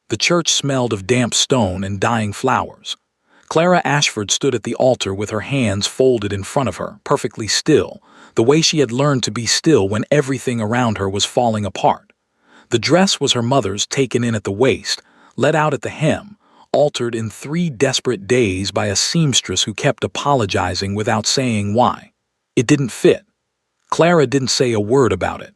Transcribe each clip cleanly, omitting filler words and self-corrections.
The church smelled of damp stone and dying flowers. Clara Ashford stood at the altar with her hands folded in front of her, perfectly still, the way she had learned to be still when everything around her was falling apart. The dress was her mother's, taken in at the waist, let out at the hem, altered in 3 desperate days by a seamstress who kept apologizing without saying why. It didn't fit. Clara didn't say a word about it.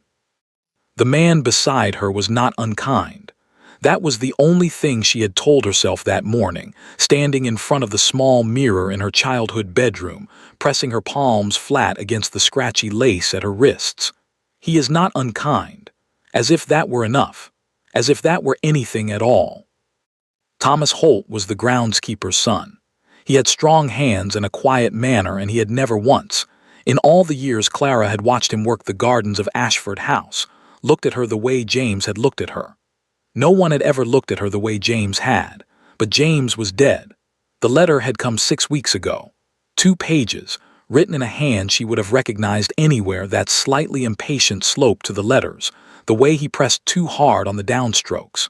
The man beside her was not unkind. That was the only thing she had told herself that morning, standing in front of the small mirror in her childhood bedroom, pressing her palms flat against the scratchy lace at her wrists. He is not unkind. As if that were enough. As if that were anything at all. Thomas Holt was the groundskeeper's son. He had strong hands and a quiet manner, and he had never once, in all the years Clara had watched him work the gardens of Ashford House, looked at her the way James had looked at her. No one had ever looked at her the way James had, but James was dead. The letter had come 6 weeks ago. 2 pages, written in a hand she would have recognized anywhere, that slightly impatient slope to the letters, the way he pressed too hard on the downstrokes.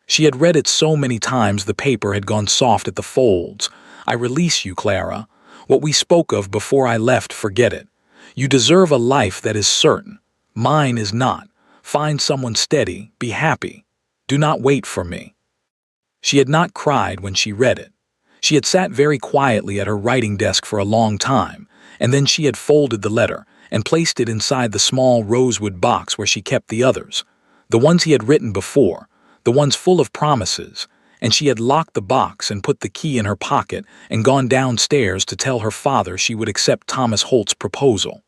She had read it so many times the paper had gone soft at the folds. I release you, Clara. What we spoke of before I left, forget it. You deserve a life that is certain. Mine is not. Find someone steady, be happy. Do not wait for me. She had not cried when she read it. She had sat very quietly at her writing desk for a long time, and then she had folded the letter and placed it inside the small rosewood box where she kept the others, the ones he had written before, the ones full of promises, and she had locked the box and put the key in her pocket and gone downstairs to tell her father she would accept Thomas Holt's proposal.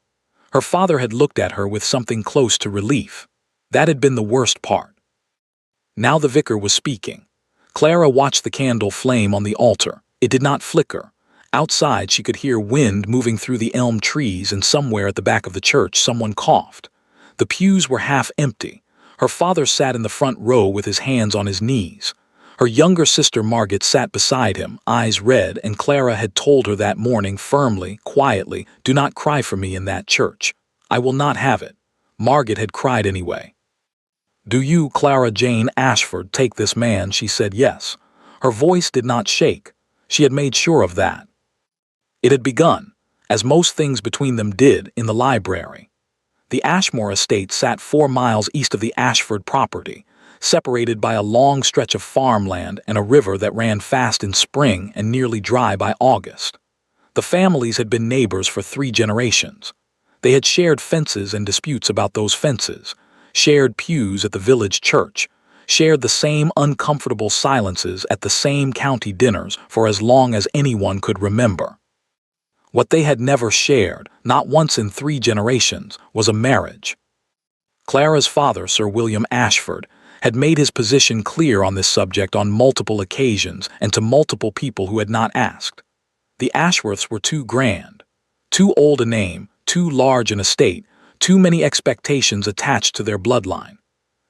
Her father had looked at her with something close to relief. That had been the worst part. Now the vicar was speaking. Clara watched the candle flame on the altar. It did not flicker. Outside she could hear wind moving through the elm trees, and somewhere at the back of the church someone coughed. The pews were half empty. Her father sat in the front row with his hands on his knees. Her younger sister Margaret sat beside him, eyes red, and Clara had told her that morning firmly, quietly, "Do not cry for me in that church. I will not have it." Margaret had cried anyway. "Do you, Clara Jane Ashford, take this man?" She said yes. Her voice did not shake. She had made sure of that. It had begun, as most things between them did, in the library. The Ashmore estate sat 4 miles east of the Ashford property, separated by a long stretch of farmland and a river that ran fast in spring and nearly dry by August. The families had been neighbors for 3 generations. They had shared fences and disputes about those fences, shared pews at the village church, shared the same uncomfortable silences at the same county dinners for as long as anyone could remember. What they had never shared, not once in 3 generations, was a marriage. Clara's father, Sir William Ashford, had made his position clear on this subject on multiple occasions and to multiple people who had not asked. The Ashworths were too grand, too old a name, too large an estate, too many expectations attached to their bloodline.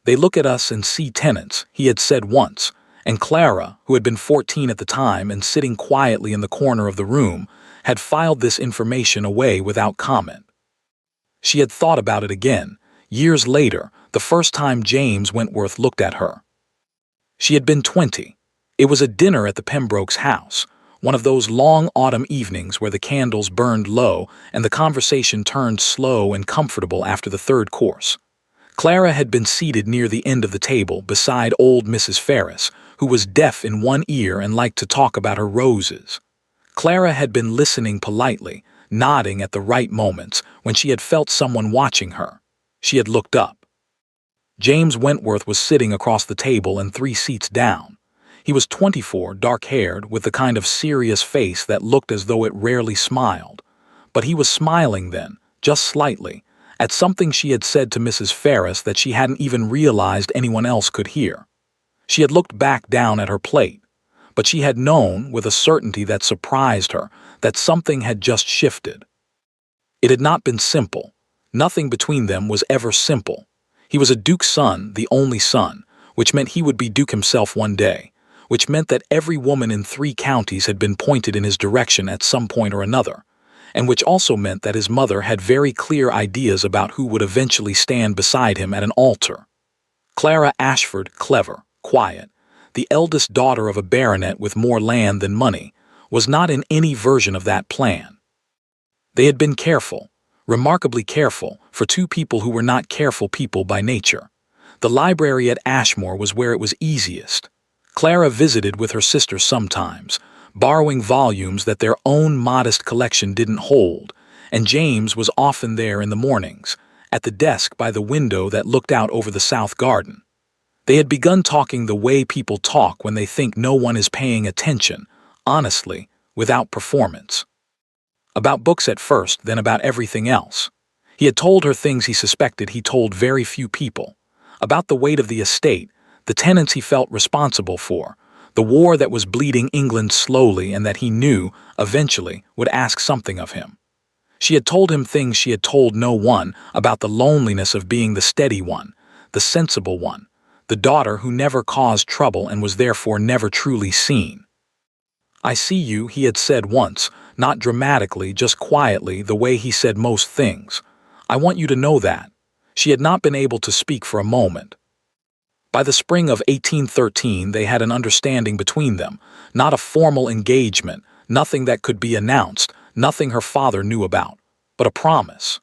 "They look at us and see tenants," he had said once, and Clara, who had been 14 at the time and sitting quietly in the corner of the room, had filed this information away without comment. She had thought about it again, years later, the first time James Wentworth looked at her. She had been 20. It was a dinner at the Pembrokes' house, one of those long autumn evenings where the candles burned low and the conversation turned slow and comfortable after the 3rd course. Clara had been seated near the end of the table beside old Mrs. Ferris, who was deaf in one ear and liked to talk about her roses. Clara had been listening politely, nodding at the right moments when she had felt someone watching her. She had looked up. James Wentworth was sitting across the table and 3 seats down. He was 24, dark-haired, with the kind of serious face that looked as though it rarely smiled. But he was smiling then, just slightly, at something she had said to Mrs. Ferris that she hadn't even realized anyone else could hear. She had looked back down at her plate, but she had known, with a certainty that surprised her, that something had just shifted. It had not been simple. Nothing between them was ever simple. He was a duke's son, the only son, which meant he would be duke himself one day, which meant that every woman in 3 counties had been pointed in his direction at some point or another, and which also meant that his mother had very clear ideas about who would eventually stand beside him at an altar. Clara Ashford, clever, quiet, the eldest daughter of a baronet with more land than money, was not in any version of that plan. They had been careful, remarkably careful, for two people who were not careful people by nature. The library at Ashmore was where it was easiest. Clara visited with her sister sometimes, borrowing volumes that their own modest collection didn't hold, and James was often there in the mornings, at the desk by the window that looked out over the south garden. They had begun talking the way people talk when they think no one is paying attention, honestly, without performance. About books at first, then about everything else. He had told her things he suspected he told very few people. About the weight of the estate, the tenants he felt responsible for, the war that was bleeding England slowly and that he knew, eventually, would ask something of him. She had told him things she had told no one about the loneliness of being the steady one, the sensible one, the daughter who never caused trouble and was therefore never truly seen. "I see you," he had said once, not dramatically, just quietly, the way he said most things. "I want you to know that." She had not been able to speak for a moment. By the spring of 1813 they had an understanding between them, not a formal engagement, nothing that could be announced, nothing her father knew about, but a promise.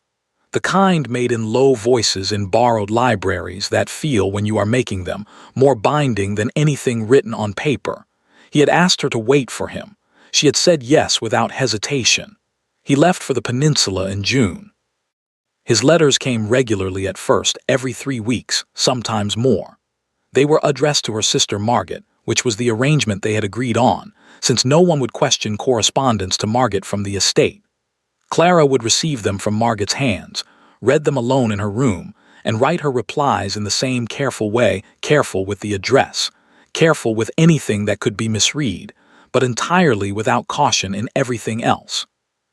The kind made in low voices in borrowed libraries that feel, when you are making them, more binding than anything written on paper. He had asked her to wait for him. She had said yes without hesitation. He left for the peninsula in June. His letters came regularly at first, every 3 weeks, sometimes more. They were addressed to her sister Margaret, which was the arrangement they had agreed on, since no one would question correspondence to Margaret from the estate. Clara would receive them from Margaret's hands, read them alone in her room, and write her replies in the same careful way, careful with the address, careful with anything that could be misread, but entirely without caution in everything else.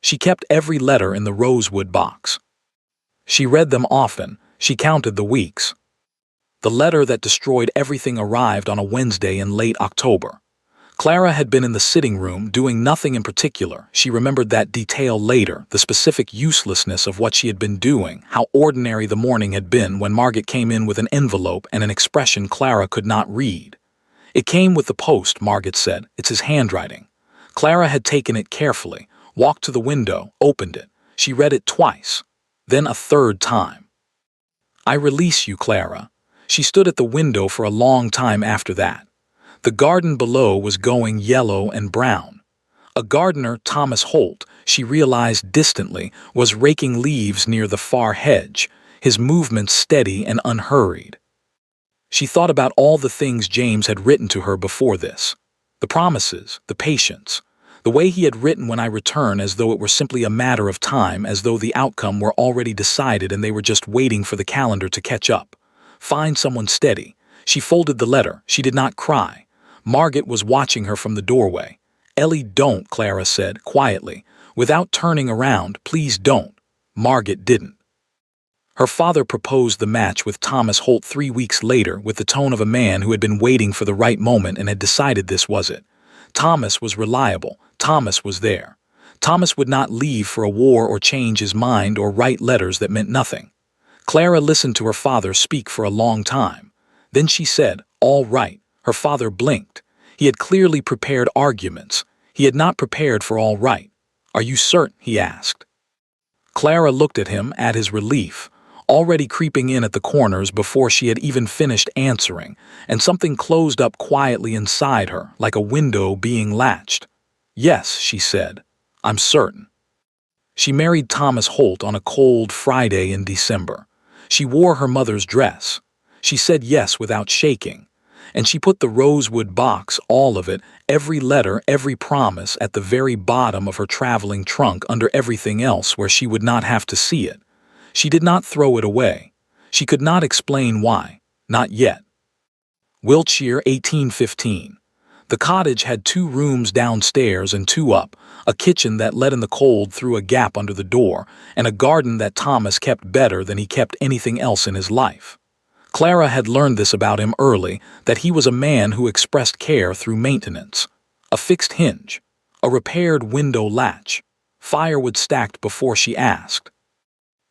She kept every letter in the rosewood box. She read them often, she counted the weeks. The letter that destroyed everything arrived on a Wednesday in late October. Clara had been in the sitting room doing nothing in particular. She remembered that detail later, the specific uselessness of what she had been doing, how ordinary the morning had been when Margaret came in with an envelope and an expression Clara could not read. "It came with the post," Margaret said. "It's his handwriting." Clara had taken it carefully, walked to the window, opened it. She read it twice, then a third time. "I release you, Clara." She stood at the window for a long time after that. The garden below was going yellow and brown. A gardener, Thomas Holt, she realized distantly, was raking leaves near the far hedge, his movements steady and unhurried. She thought about all the things James had written to her before this. The promises, the patience, the way he had written "when I return," as though it were simply a matter of time, as though the outcome were already decided and they were just waiting for the calendar to catch up. Find someone steady. She folded the letter. She did not cry. Margaret was watching her from the doorway. "Ellie, don't," Clara said, quietly. Without turning around, "Please don't." Margaret didn't. Her father proposed the match with Thomas Holt 3 weeks later with the tone of a man who had been waiting for the right moment and had decided this was it. Thomas was reliable. Thomas was there. Thomas would not leave for a war or change his mind or write letters that meant nothing. Clara listened to her father speak for a long time. Then she said, "All right." Her father blinked. He had clearly prepared arguments. He had not prepared for "all right." "Are you certain?" he asked. Clara looked at him, at his relief, already creeping in at the corners before she had even finished answering, and something closed up quietly inside her, like a window being latched. "Yes," she said, "I'm certain." She married Thomas Holt on a cold Friday in December. She wore her mother's dress. She said yes without shaking. And she put the rosewood box, all of it, every letter, every promise, at the very bottom of her traveling trunk under everything else where she would not have to see it. She did not throw it away. She could not explain why. Not yet. Wiltshire, 1815. The cottage had 2 rooms downstairs and 2 up, a kitchen that let in the cold through a gap under the door, and a garden that Thomas kept better than he kept anything else in his life. Clara had learned this about him early, that he was a man who expressed care through maintenance. A fixed hinge, a repaired window latch, firewood stacked before she asked.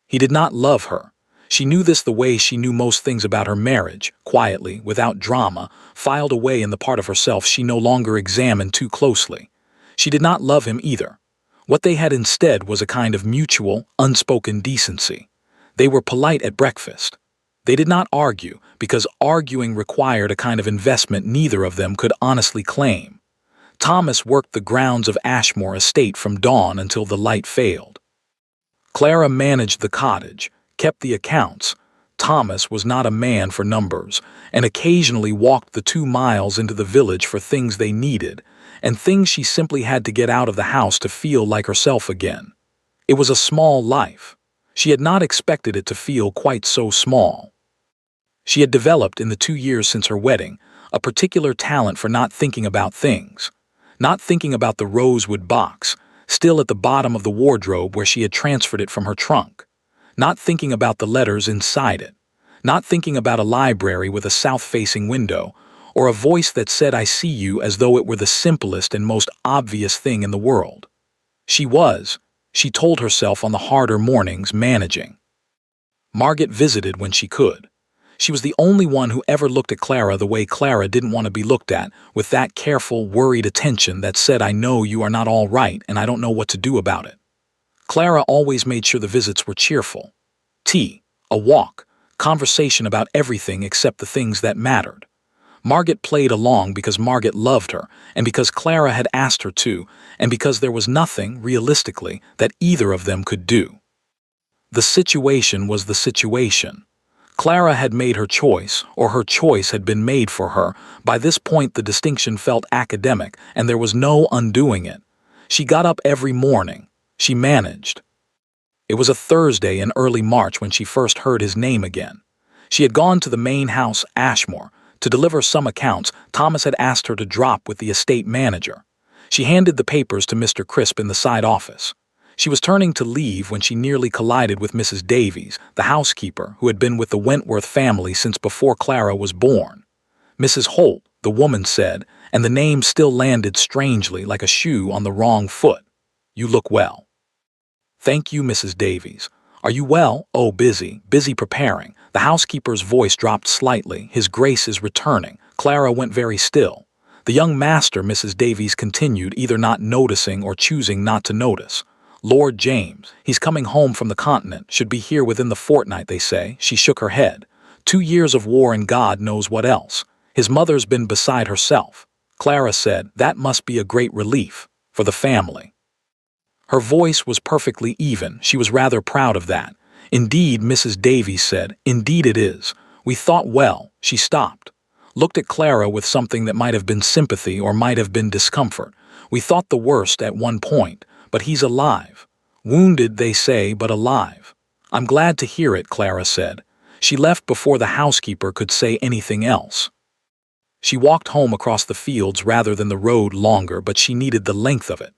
He did not love her. She knew this the way she knew most things about her marriage, quietly, without drama, filed away in the part of herself she no longer examined too closely. She did not love him either. What they had instead was a kind of mutual, unspoken decency. They were polite at breakfast. They did not argue, because arguing required a kind of investment neither of them could honestly claim. Thomas worked the grounds of Ashmore Estate from dawn until the light failed. Clara managed the cottage, kept the accounts. Thomas was not a man for numbers, and occasionally walked the 2 miles into the village for things they needed, and things she simply had to get out of the house to feel like herself again. It was a small life. She had not expected it to feel quite so small. She had developed in the 2 years since her wedding a particular talent for not thinking about things, not thinking about the rosewood box, still at the bottom of the wardrobe where she had transferred it from her trunk, not thinking about the letters inside it, not thinking about a library with a south-facing window, or a voice that said "I see you" as though it were the simplest and most obvious thing in the world. She told herself on the harder mornings, managing. Margaret visited when she could. She was the only one who ever looked at Clara the way Clara didn't want to be looked at, with that careful, worried attention that said, "I know you are not all right and I don't know what to do about it." Clara always made sure the visits were cheerful. Tea, a walk, conversation about everything except the things that mattered. Margaret played along because Margaret loved her, and because Clara had asked her to, and because there was nothing, realistically, that either of them could do. The situation was the situation. Clara had made her choice, or her choice had been made for her. By this point the distinction felt academic, and there was no undoing it. She got up every morning. She managed. It was a Thursday in early March when she first heard his name again. She had gone to the main house, Ashmore, to deliver some accounts. Thomas had asked her to drop with the estate manager. She handed the papers to Mr. Crisp in the side office. She was turning to leave when she nearly collided with Mrs. Davies, the housekeeper who had been with the Wentworth family since before Clara was born. "Mrs. Holt," the woman said, and the name still landed strangely like a shoe on the wrong foot. "You look well." "Thank you, Mrs. Davies. Are you well?" "Oh, busy preparing." The housekeeper's voice dropped slightly. "His Grace is returning." Clara went very still. "The young master," Mrs. Davies continued, either not noticing or choosing not to notice. "Lord James, he's coming home from the continent, should be here within the fortnight, they say." She shook her head. 2 years of war and God knows what else. His mother's been beside herself." Clara said, "That must be a great relief for the family." Her voice was perfectly even. She was rather proud of that. "Indeed," Mrs. Davies said, "indeed it is. We thought well." She stopped, looked at Clara with something that might have been sympathy or might have been discomfort. "We thought the worst at one point, but he's alive. Wounded, they say, but alive." "I'm glad to hear it," Clara said. She left before the housekeeper could say anything else. She walked home across the fields rather than the road longer, but she needed the length of it.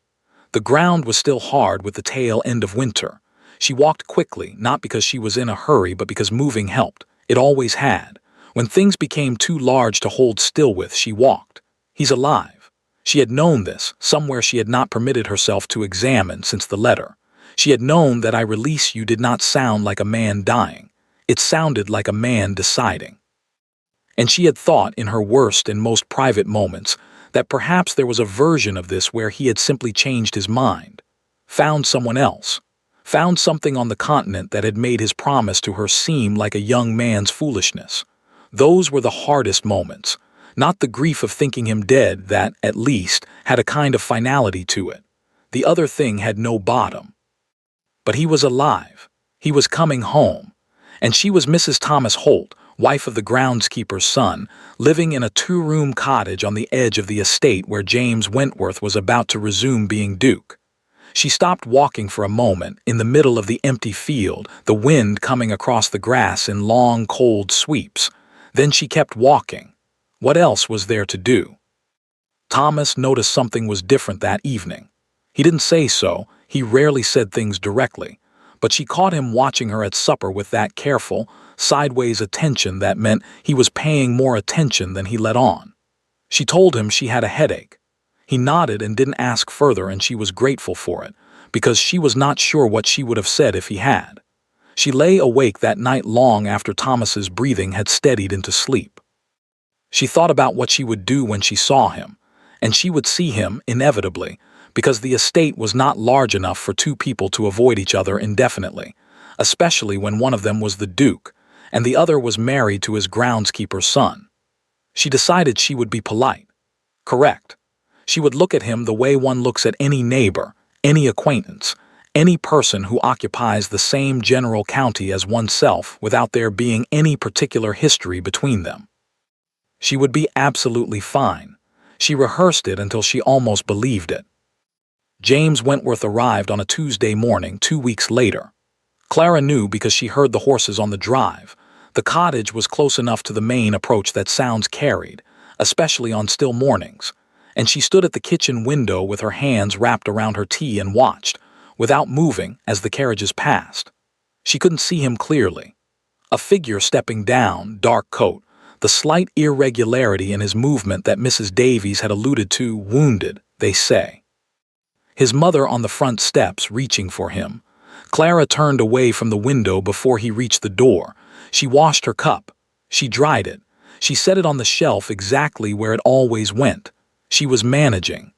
The ground was still hard with the tail end of winter. She walked quickly, not because she was in a hurry, but because moving helped. It always had. When things became too large to hold still with, she walked. "He's alive." She had known this, somewhere she had not permitted herself to examine since the letter. She had known that "I release you" did not sound like a man dying. It sounded like a man deciding. And she had thought, in her worst and most private moments, that perhaps there was a version of this where he had simply changed his mind, found someone else, found something on the continent that had made his promise to her seem like a young man's foolishness. Those were the hardest moments, not the grief of thinking him dead that, at least, had a kind of finality to it. The other thing had no bottom. But he was alive. He was coming home. And she was Mrs. Thomas Holt, wife of the groundskeeper's son, living in a 2-room cottage on the edge of the estate where James Wentworth was about to resume being Duke. She stopped walking for a moment, in the middle of the empty field, the wind coming across the grass in long, cold sweeps. Then she kept walking. What else was there to do? Thomas noticed something was different that evening. He didn't say so, he rarely said things directly, but she caught him watching her at supper with that careful, sideways attention that meant he was paying more attention than he let on. She told him she had a headache. He nodded and didn't ask further, and she was grateful for it, because she was not sure what she would have said if he had. She lay awake that night long after Thomas's breathing had steadied into sleep. She thought about what she would do when she saw him, and she would see him inevitably, because the estate was not large enough for two people to avoid each other indefinitely, especially when one of them was the Duke, and the other was married to his groundskeeper's son. She decided she would be polite. Correct. She would look at him the way one looks at any neighbor, any acquaintance, any person who occupies the same general county as oneself without there being any particular history between them. She would be absolutely fine. She rehearsed it until she almost believed it. James Wentworth arrived on a Tuesday morning 2 weeks later. Clara knew because she heard the horses on the drive. The cottage was close enough to the main approach that sounds carried, especially on still mornings, and she stood at the kitchen window with her hands wrapped around her tea and watched, without moving, as the carriages passed. She couldn't see him clearly. A figure stepping down, dark coat, the slight irregularity in his movement that Mrs. Davies had alluded to, wounded, they say. His mother on the front steps, reaching for him. Clara turned away from the window before he reached the door. She washed her cup. She dried it. She set it on the shelf exactly where it always went. She was managing.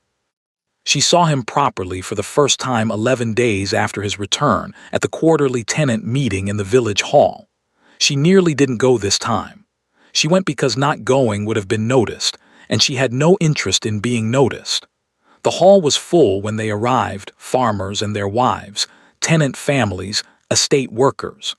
She saw him properly for the first time 11 days after his return at the quarterly tenant meeting in the village hall. She nearly didn't go this time. She went because not going would have been noticed, and she had no interest in being noticed. The hall was full when they arrived, farmers and their wives, tenant families, estate workers.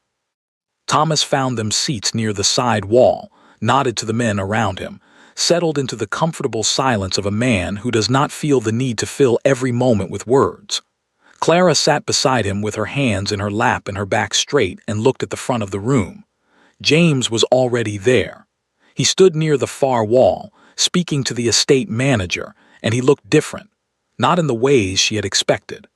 Thomas found them seats near the side wall, nodded to the men around him, settled into the comfortable silence of a man who does not feel the need to fill every moment with words. Clara sat beside him with her hands in her lap and her back straight and looked at the front of the room. James was already there. He stood near the far wall, speaking to the estate manager, and he looked different, not in the ways she had expected.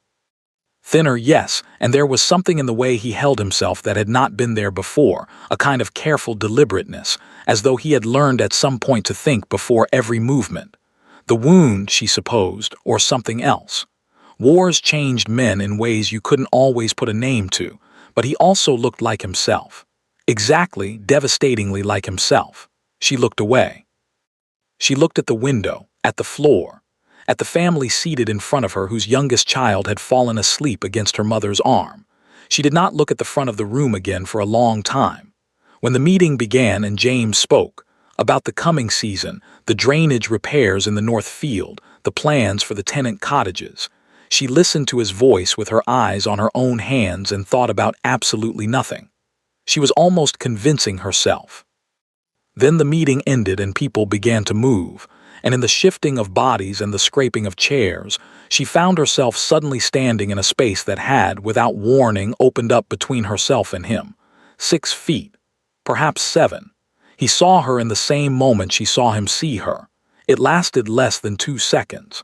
Thinner, yes, and there was something in the way he held himself that had not been there before, a kind of careful deliberateness, as though he had learned at some point to think before every movement. The wound, she supposed, or something else. Wars changed men in ways you couldn't always put a name to, but he also looked like himself. Exactly, devastatingly like himself. She looked away. She looked at the window, at the floor, at the family seated in front of her whose youngest child had fallen asleep against her mother's arm. She did not look at the front of the room again for a long time. When the meeting began and James spoke about the coming season, the drainage repairs in the North Field, the plans for the tenant cottages, she listened to his voice with her eyes on her own hands and thought about absolutely nothing. She was almost convincing herself. Then the meeting ended and people began to move, and in the shifting of bodies and the scraping of chairs, she found herself suddenly standing in a space that had, without warning, opened up between herself and him. 6 feet, perhaps 7. He saw her in the same moment she saw him see her. It lasted less than 2 seconds.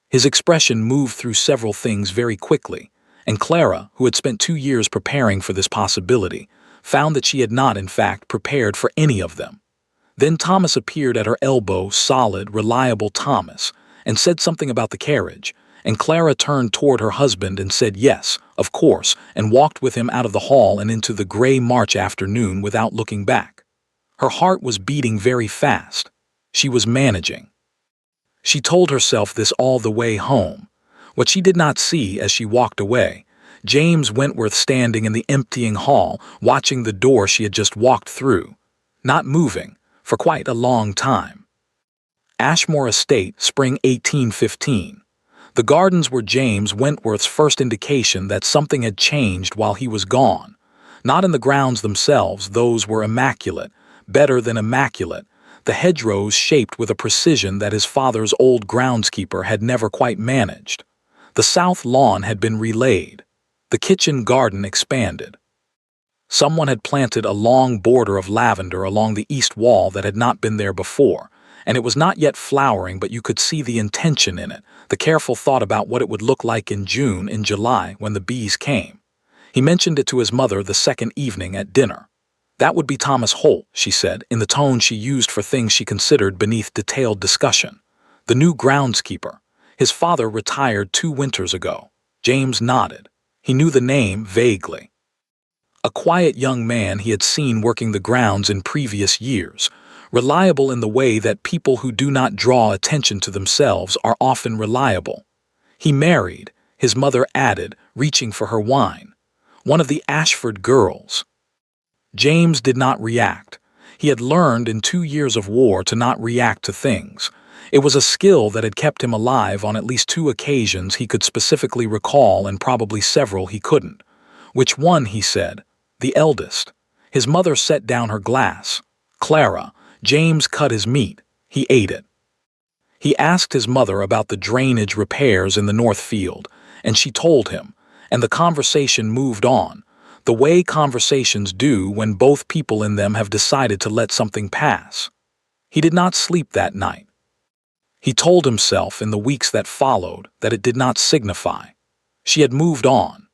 His expression moved through several things very quickly, and Clara, who had spent 2 years preparing for this possibility, found that she had not, in fact, prepared for any of them. Then Thomas appeared at her elbow, solid, reliable Thomas, and said something about the carriage, and Clara turned toward her husband and said yes, of course, and walked with him out of the hall and into the gray March afternoon without looking back. Her heart was beating very fast. She was managing. She told herself this all the way home. What she did not see as she walked away, James Wentworth standing in the emptying hall, watching the door she had just walked through, not moving, for quite a long time. Ashmore Estate, spring 1815. The gardens were James Wentworth's first indication that something had changed while he was gone. Not in the grounds themselves, those were immaculate, better than immaculate, the hedgerows shaped with a precision that his father's old groundskeeper had never quite managed. The south lawn had been relaid. The kitchen garden expanded. Someone had planted a long border of lavender along the east wall that had not been there before, and it was not yet flowering, but you could see the intention in it, the careful thought about what it would look like in June, in July, when the bees came. He mentioned it to his mother the second evening at dinner. That would be Thomas Holt, she said, in the tone she used for things she considered beneath detailed discussion. The new groundskeeper. His father retired 2 winters ago. James nodded. He knew the name vaguely. A quiet young man he had seen working the grounds in previous years, reliable in the way that people who do not draw attention to themselves are often reliable. He married, his mother added, reaching for her wine. One of the Ashford girls. James did not react. He had learned in 2 years of war to not react to things. It was a skill that had kept him alive on at least 2 occasions he could specifically recall, and probably several he couldn't. Which one, he said. The eldest. His mother set down her glass. Clara. James cut his meat. He ate it. He asked his mother about the drainage repairs in the North Field, and she told him, and the conversation moved on, the way conversations do when both people in them have decided to let something pass. He did not sleep that night. He told himself in the weeks that followed that it did not signify. She had moved on.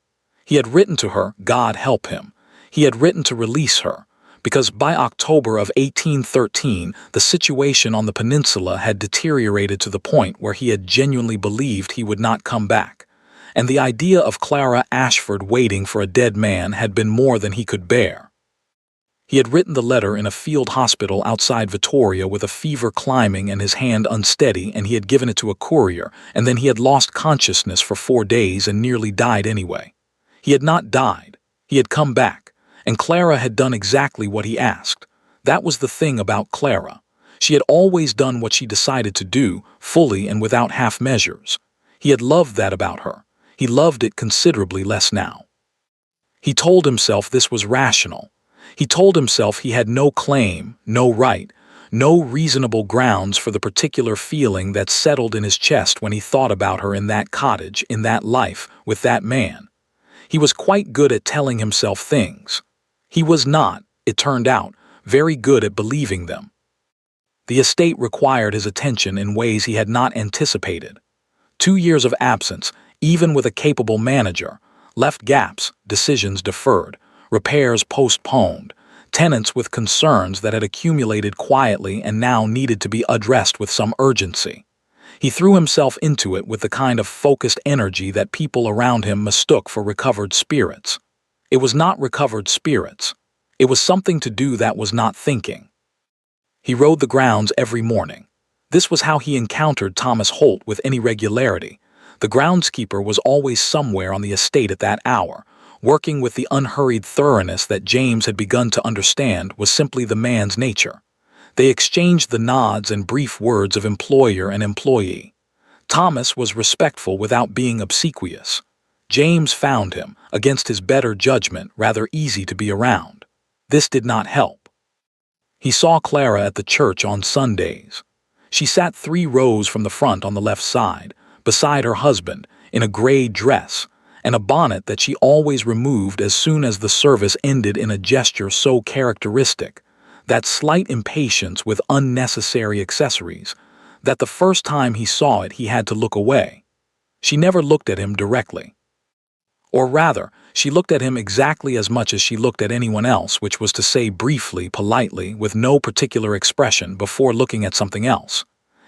He had written to her, God help him. He had written to release her, because by October of 1813, the situation on the peninsula had deteriorated to the point where he had genuinely believed he would not come back, and the idea of Clara Ashford waiting for a dead man had been more than he could bear. He had written the letter in a field hospital outside Victoria with a fever climbing and his hand unsteady, and he had given it to a courier, and then he had lost consciousness for 4 days and nearly died anyway. He had not died. He had come back. And Clara had done exactly what he asked. That was the thing about Clara. She had always done what she decided to do, fully and without half measures. He had loved that about her. He loved it considerably less now. He told himself this was rational. He told himself he had no claim, no right, no reasonable grounds for the particular feeling that settled in his chest when he thought about her in that cottage, in that life, with that man. He was quite good at telling himself things. He was not, it turned out, very good at believing them. The estate required his attention in ways he had not anticipated. 2 years of absence, even with a capable manager, left gaps, decisions deferred, repairs postponed, tenants with concerns that had accumulated quietly and now needed to be addressed with some urgency. He threw himself into it with the kind of focused energy that people around him mistook for recovered spirits. It was not recovered spirits. It was something to do that was not thinking. He rode the grounds every morning. This was how he encountered Thomas Holt with any regularity. The groundskeeper was always somewhere on the estate at that hour, working with the unhurried thoroughness that James had begun to understand was simply the man's nature. They exchanged the nods and brief words of employer and employee. Thomas was respectful without being obsequious. James found him, against his better judgment, rather easy to be around. This did not help. He saw Clara at the church on Sundays. She sat 3 rows from the front on the left side, beside her husband, in a gray dress, and a bonnet that she always removed as soon as the service ended in a gesture so characteristic, that slight impatience with unnecessary accessories, that the first time he saw it he had to look away. She never looked at him directly. Or rather, she looked at him exactly as much as she looked at anyone else, which was to say briefly, politely, with no particular expression before looking at something else.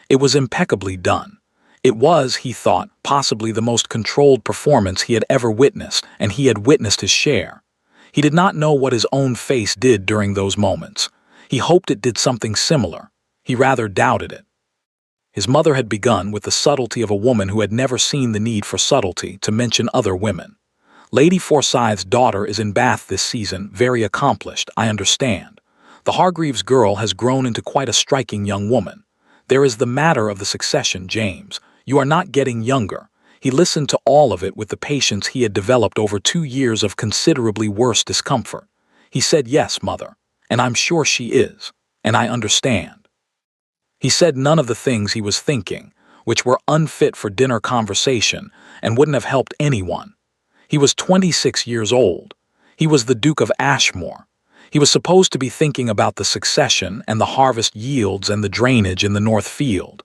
It was impeccably done. It was, he thought, possibly the most controlled performance he had ever witnessed, and he had witnessed his share. He did not know what his own face did during those moments. He hoped it did something similar. He rather doubted it. His mother had begun with the subtlety of a woman who had never seen the need for subtlety, to mention other women. Lady Forsyth's daughter is in Bath this season, very accomplished, I understand. The Hargreaves girl has grown into quite a striking young woman. There is the matter of the succession, James. You are not getting younger. He listened to all of it with the patience he had developed over 2 years of considerably worse discomfort. He said, yes, mother, and I'm sure she is, and I understand. He said none of the things he was thinking, which were unfit for dinner conversation and wouldn't have helped anyone. He was 26 years old. He was the Duke of Ashmore. He was supposed to be thinking about the succession and the harvest yields and the drainage in the North Field.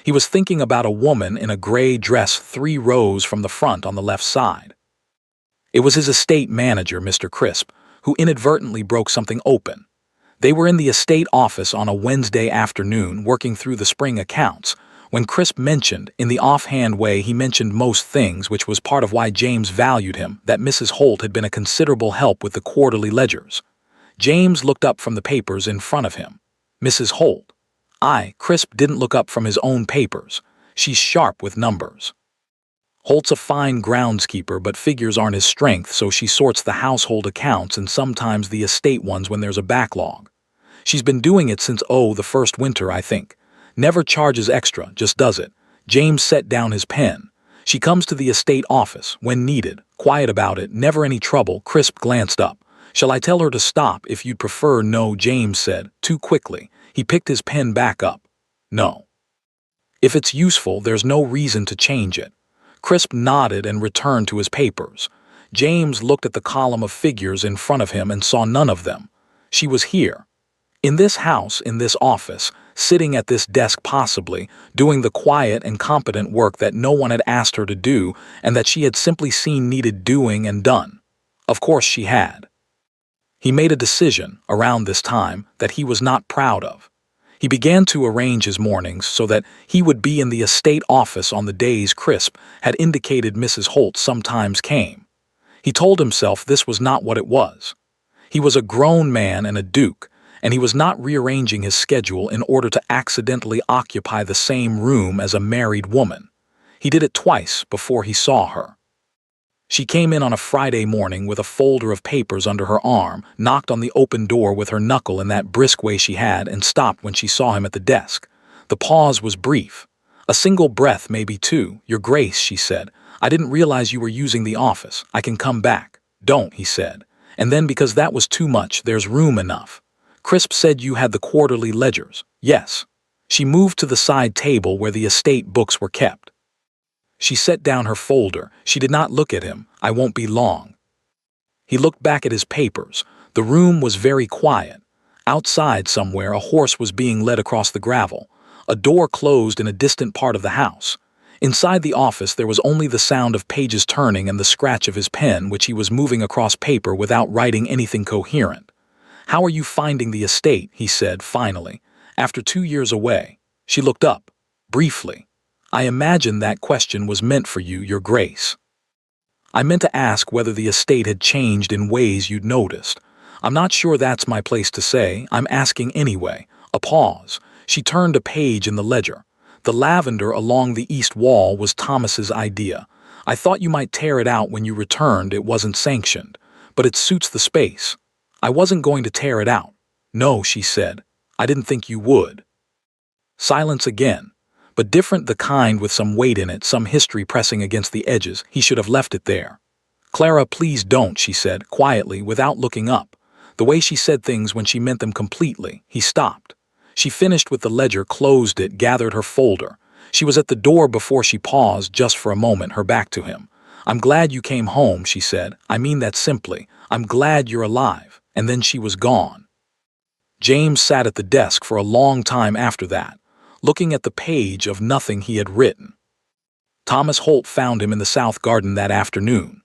He was thinking about a woman in a gray dress 3 rows from the front on the left side. It was his estate manager, Mr. Crisp, who inadvertently broke something open. They were in the estate office on a Wednesday afternoon working through the spring accounts, When Crisp mentioned, in the offhand way he mentioned most things, which was part of why James valued him, that Mrs. Holt had been a considerable help with the quarterly ledgers. James looked up from the papers in front of him. Mrs. Holt. Crisp didn't look up from his own papers. She's sharp with numbers. Holt's a fine groundskeeper, but figures aren't his strength, so she sorts the household accounts and sometimes the estate ones when there's a backlog. She's been doing it since, the first winter, I think. Never charges extra, just does it. James set down his pen. She comes to the estate office, when needed, quiet about it, never any trouble. Crisp glanced up. Shall I tell her to stop if you'd prefer? No, James said, too quickly. He picked his pen back up. No. If it's useful, there's no reason to change it. Crisp nodded and returned to his papers. James looked at the column of figures in front of him and saw none of them. She was here. In this house, in this office, sitting at this desk possibly, doing the quiet and competent work that no one had asked her to do and that she had simply seen needed doing and done. Of course she had. He made a decision, around this time, that he was not proud of. He began to arrange his mornings so that he would be in the estate office on the days Crisp had indicated Mrs. Holt sometimes came. He told himself this was not what it was. He was a grown man and a duke, and he was not rearranging his schedule in order to accidentally occupy the same room as a married woman. He did it twice before he saw her. She came in on a Friday morning with a folder of papers under her arm, knocked on the open door with her knuckle in that brisk way she had, and stopped when she saw him at the desk. The pause was brief. A single breath, maybe two. Your Grace, she said. I didn't realize you were using the office. I can come back. Don't, he said. And then, because that was too much, there's room enough. Crisp said you had the quarterly ledgers. Yes. She moved to the side table where the estate books were kept. She set down her folder. She did not look at him. I won't be long. He looked back at his papers. The room was very quiet. Outside somewhere, a horse was being led across the gravel. A door closed in a distant part of the house. Inside the office, there was only the sound of pages turning and the scratch of his pen, which he was moving across paper without writing anything coherent. How are you finding the estate? He said, finally. After 2 years away. She looked up, briefly. I imagine that question was meant for you, Your Grace. I meant to ask whether the estate had changed in ways you'd noticed. I'm not sure that's my place to say. I'm asking anyway. A pause. She turned a page in the ledger. The lavender along the east wall was Thomas's idea. I thought you might tear it out when you returned. It wasn't sanctioned. But it suits the space. I wasn't going to tear it out. No, she said. I didn't think you would. Silence again. But different, the kind with some weight in it, some history pressing against the edges. He should have left it there. Clara, please don't, she said, quietly, without looking up. The way she said things when she meant them completely. He stopped. She finished with the ledger, closed it, gathered her folder. She was at the door before she paused just for a moment, her back to him. I'm glad you came home, she said. I mean that simply. I'm glad you're alive. And then she was gone. James sat at the desk for a long time after that, looking at the page of nothing he had written. Thomas Holt found him in the South Garden that afternoon.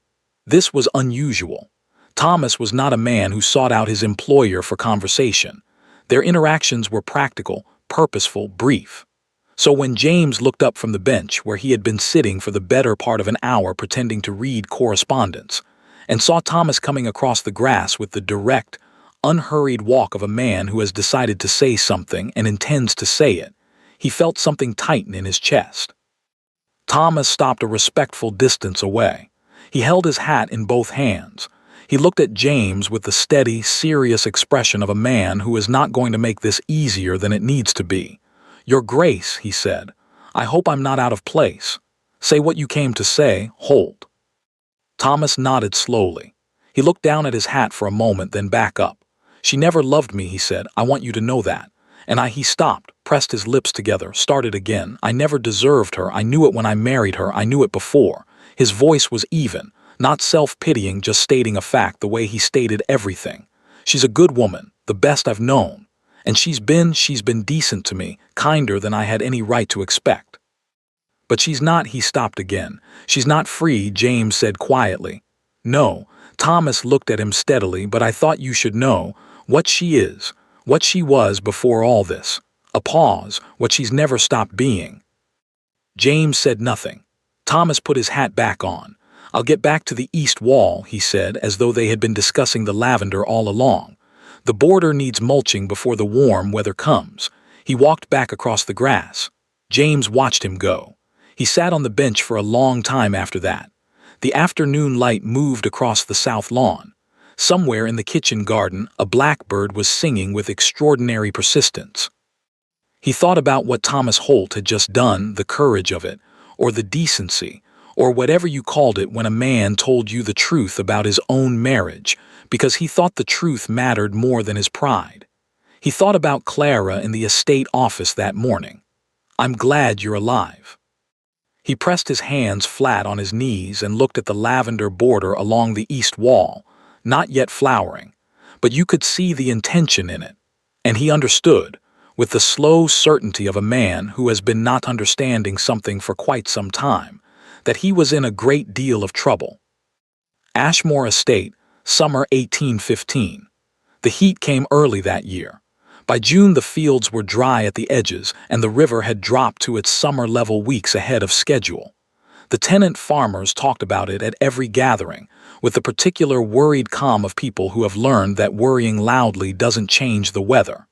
This was unusual. Thomas was not a man who sought out his employer for conversation. Their interactions were practical, purposeful, brief. So when James looked up from the bench where he had been sitting for the better part of an hour pretending to read correspondence, and saw Thomas coming across the grass with the direct, unhurried walk of a man who has decided to say something and intends to say it, he felt something tighten in his chest. Thomas stopped a respectful distance away. He held his hat in both hands. He looked at James with the steady, serious expression of a man who is not going to make this easier than it needs to be. Your Grace, he said, I hope I'm not out of place. Say what you came to say, Holt. Thomas nodded slowly. He looked down at his hat for a moment, then back up. She never loved me, he said. I want you to know that. And he stopped, pressed his lips together, started again. I never deserved her. I knew it when I married her. I knew it before. His voice was even, not self-pitying, just stating a fact the way he stated everything. She's a good woman, the best I've known. And she's been decent to me, kinder than I had any right to expect. But she's not, he stopped again. She's not free, James said quietly. No, Thomas looked at him steadily, but I thought you should know what she is, what she was before all this. A pause, what she's never stopped being. James said nothing. Thomas put his hat back on. "I'll get back to the east wall," he said, as though they had been discussing the lavender all along. "The border needs mulching before the warm weather comes." He walked back across the grass. James watched him go. He sat on the bench for a long time after that. The afternoon light moved across the south lawn. Somewhere in the kitchen garden, a blackbird was singing with extraordinary persistence. He thought about what Thomas Holt had just done, the courage of it, or the decency, or whatever you called it, when a man told you the truth about his own marriage, because he thought the truth mattered more than his pride. He thought about Clara in the estate office that morning. "I'm glad you're alive." He pressed his hands flat on his knees and looked at the lavender border along the east wall, not yet flowering, but you could see the intention in it, and he understood, with the slow certainty of a man who has been not understanding something for quite some time, that he was in a great deal of trouble. Ashmore Estate, summer 1815. The heat came early that year. By June the fields were dry at the edges and the river had dropped to its summer level weeks ahead of schedule. The tenant farmers talked about it at every gathering, with the particular worried calm of people who have learned that worrying loudly doesn't change the weather.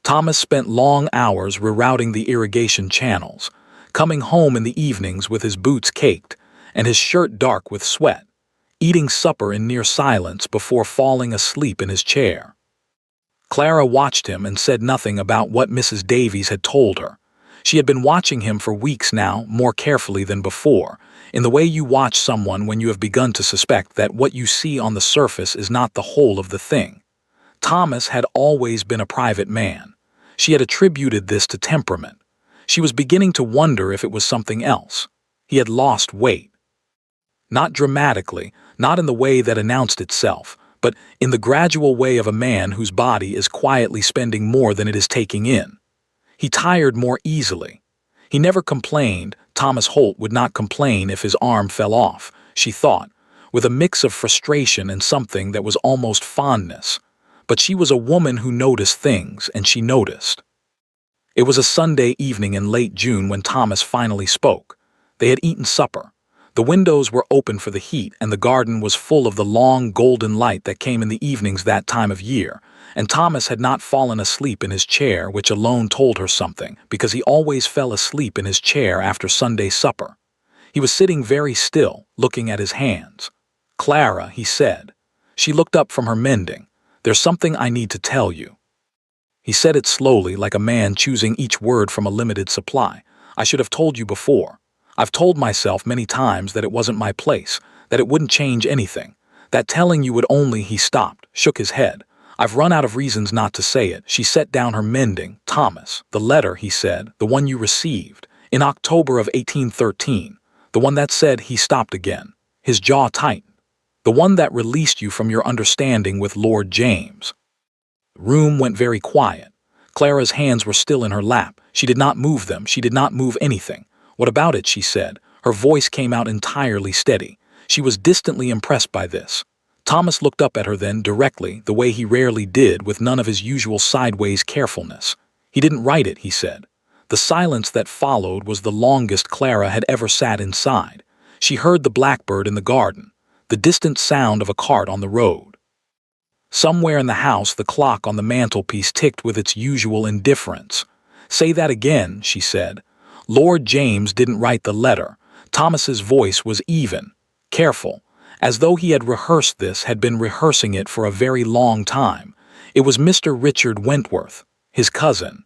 Thomas spent long hours rerouting the irrigation channels, coming home in the evenings with his boots caked and his shirt dark with sweat, eating supper in near silence before falling asleep in his chair. Clara watched him and said nothing about what Mrs. Davies had told her. She had been watching him for weeks now, more carefully than before, in the way you watch someone when you have begun to suspect that what you see on the surface is not the whole of the thing. Thomas had always been a private man. She had attributed this to temperament. She was beginning to wonder if it was something else. He had lost weight. Not dramatically, not in the way that announced itself, but in the gradual way of a man whose body is quietly spending more than it is taking in. He tired more easily. He never complained. Thomas Holt would not complain if his arm fell off, she thought, with a mix of frustration and something that was almost fondness. But she was a woman who noticed things, and she noticed. It was a Sunday evening in late June when Thomas finally spoke. They had eaten supper. The windows were open for the heat, and the garden was full of the long golden light that came in the evenings that time of year, and Thomas had not fallen asleep in his chair, which alone told her something, because he always fell asleep in his chair after Sunday supper. He was sitting very still, looking at his hands. "Clara," he said. She looked up from her mending. "There's something I need to tell you." He said it slowly, like a man choosing each word from a limited supply. "I should have told you before. I've told myself many times that it wasn't my place, that it wouldn't change anything, that telling you would only—" He stopped, shook his head. "I've run out of reasons not to say it." She set down her mending. "Thomas, the letter," he said, "the one you received, in October of 1813, the one that said—" He stopped again. His jaw tightened. "The one that released you from your understanding with Lord James." The room went very quiet. Clara's hands were still in her lap. She did not move them. She did not move anything. "What about it?" she said. Her voice came out entirely steady. She was distantly impressed by this. Thomas looked up at her then, directly, the way he rarely did, with none of his usual sideways carefulness. "He didn't write it," he said. The silence that followed was the longest Clara had ever sat inside. She heard the blackbird in the garden, the distant sound of a cart on the road. Somewhere in the house the clock on the mantelpiece ticked with its usual indifference. "Say that again," she said. "Lord James didn't write the letter." Thomas's voice was even, careful, as though he had rehearsed this, had been rehearsing it for a very long time. "It was Mr. Richard Wentworth, his cousin."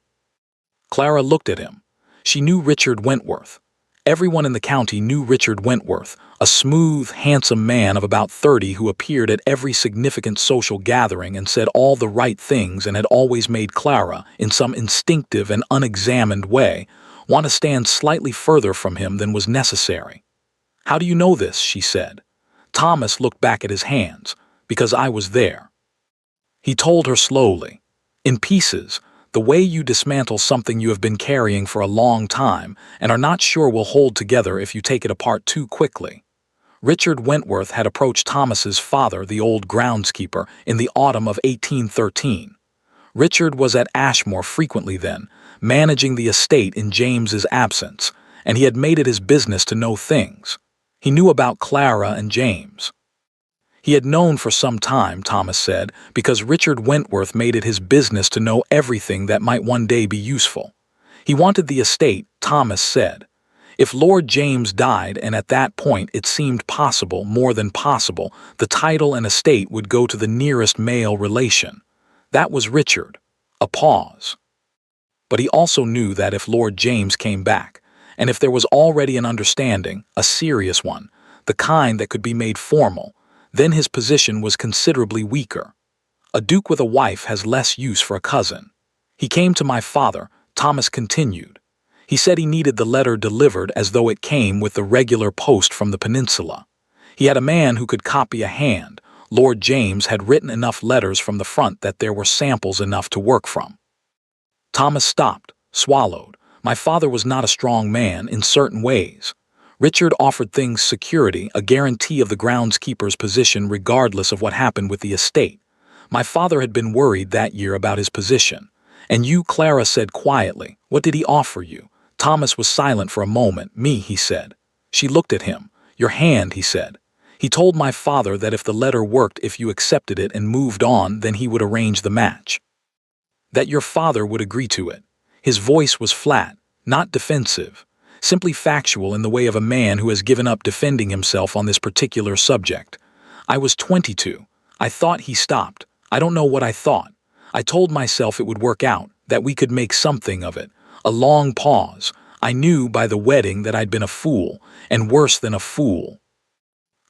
Clara looked at him. She knew Richard Wentworth. Everyone in the county knew Richard Wentworth, a smooth, handsome man of about 30 who appeared at every significant social gathering and said all the right things and had always made Clara, in some instinctive and unexamined way, want to stand slightly further from him than was necessary. "How do you know this?" she said. Thomas looked back at his hands. "Because I was there." He told her slowly, in pieces, the way you dismantle something you have been carrying for a long time and are not sure will hold together if you take it apart too quickly. Richard Wentworth had approached Thomas's father, the old groundskeeper, in the autumn of 1813. Richard was at Ashmore frequently then, managing the estate in James's absence, and he had made it his business to know things. He knew about Clara and James. He had known for some time, Thomas said, because Richard Wentworth made it his business to know everything that might one day be useful. He wanted the estate, Thomas said. If Lord James died, and at that point it seemed possible, more than possible, the title and estate would go to the nearest male relation. That was Richard. A pause. But he also knew that if Lord James came back, and if there was already an understanding, a serious one, the kind that could be made formal, then his position was considerably weaker. A duke with a wife has less use for a cousin. He came to my father, Thomas continued. He said he needed the letter delivered as though it came with the regular post from the peninsula. He had a man who could copy a hand. Lord James had written enough letters from the front that there were samples enough to work from. Thomas stopped, swallowed. My father was not a strong man in certain ways. Richard offered things security, a guarantee of the groundskeeper's position regardless of what happened with the estate. My father had been worried that year about his position. And you, Clara said quietly, what did he offer you? Thomas was silent for a moment. Me, he said. She looked at him. Your hand, he said. He told my father that if the letter worked, if you accepted it and moved on, then he would arrange the match. That your father would agree to it. His voice was flat, not defensive. Simply factual in the way of a man who has given up defending himself on this particular subject. I was 22. I thought he stopped. I don't know what I thought. I told myself it would work out, that we could make something of it. A long pause. I knew by the wedding that I'd been a fool, and worse than a fool.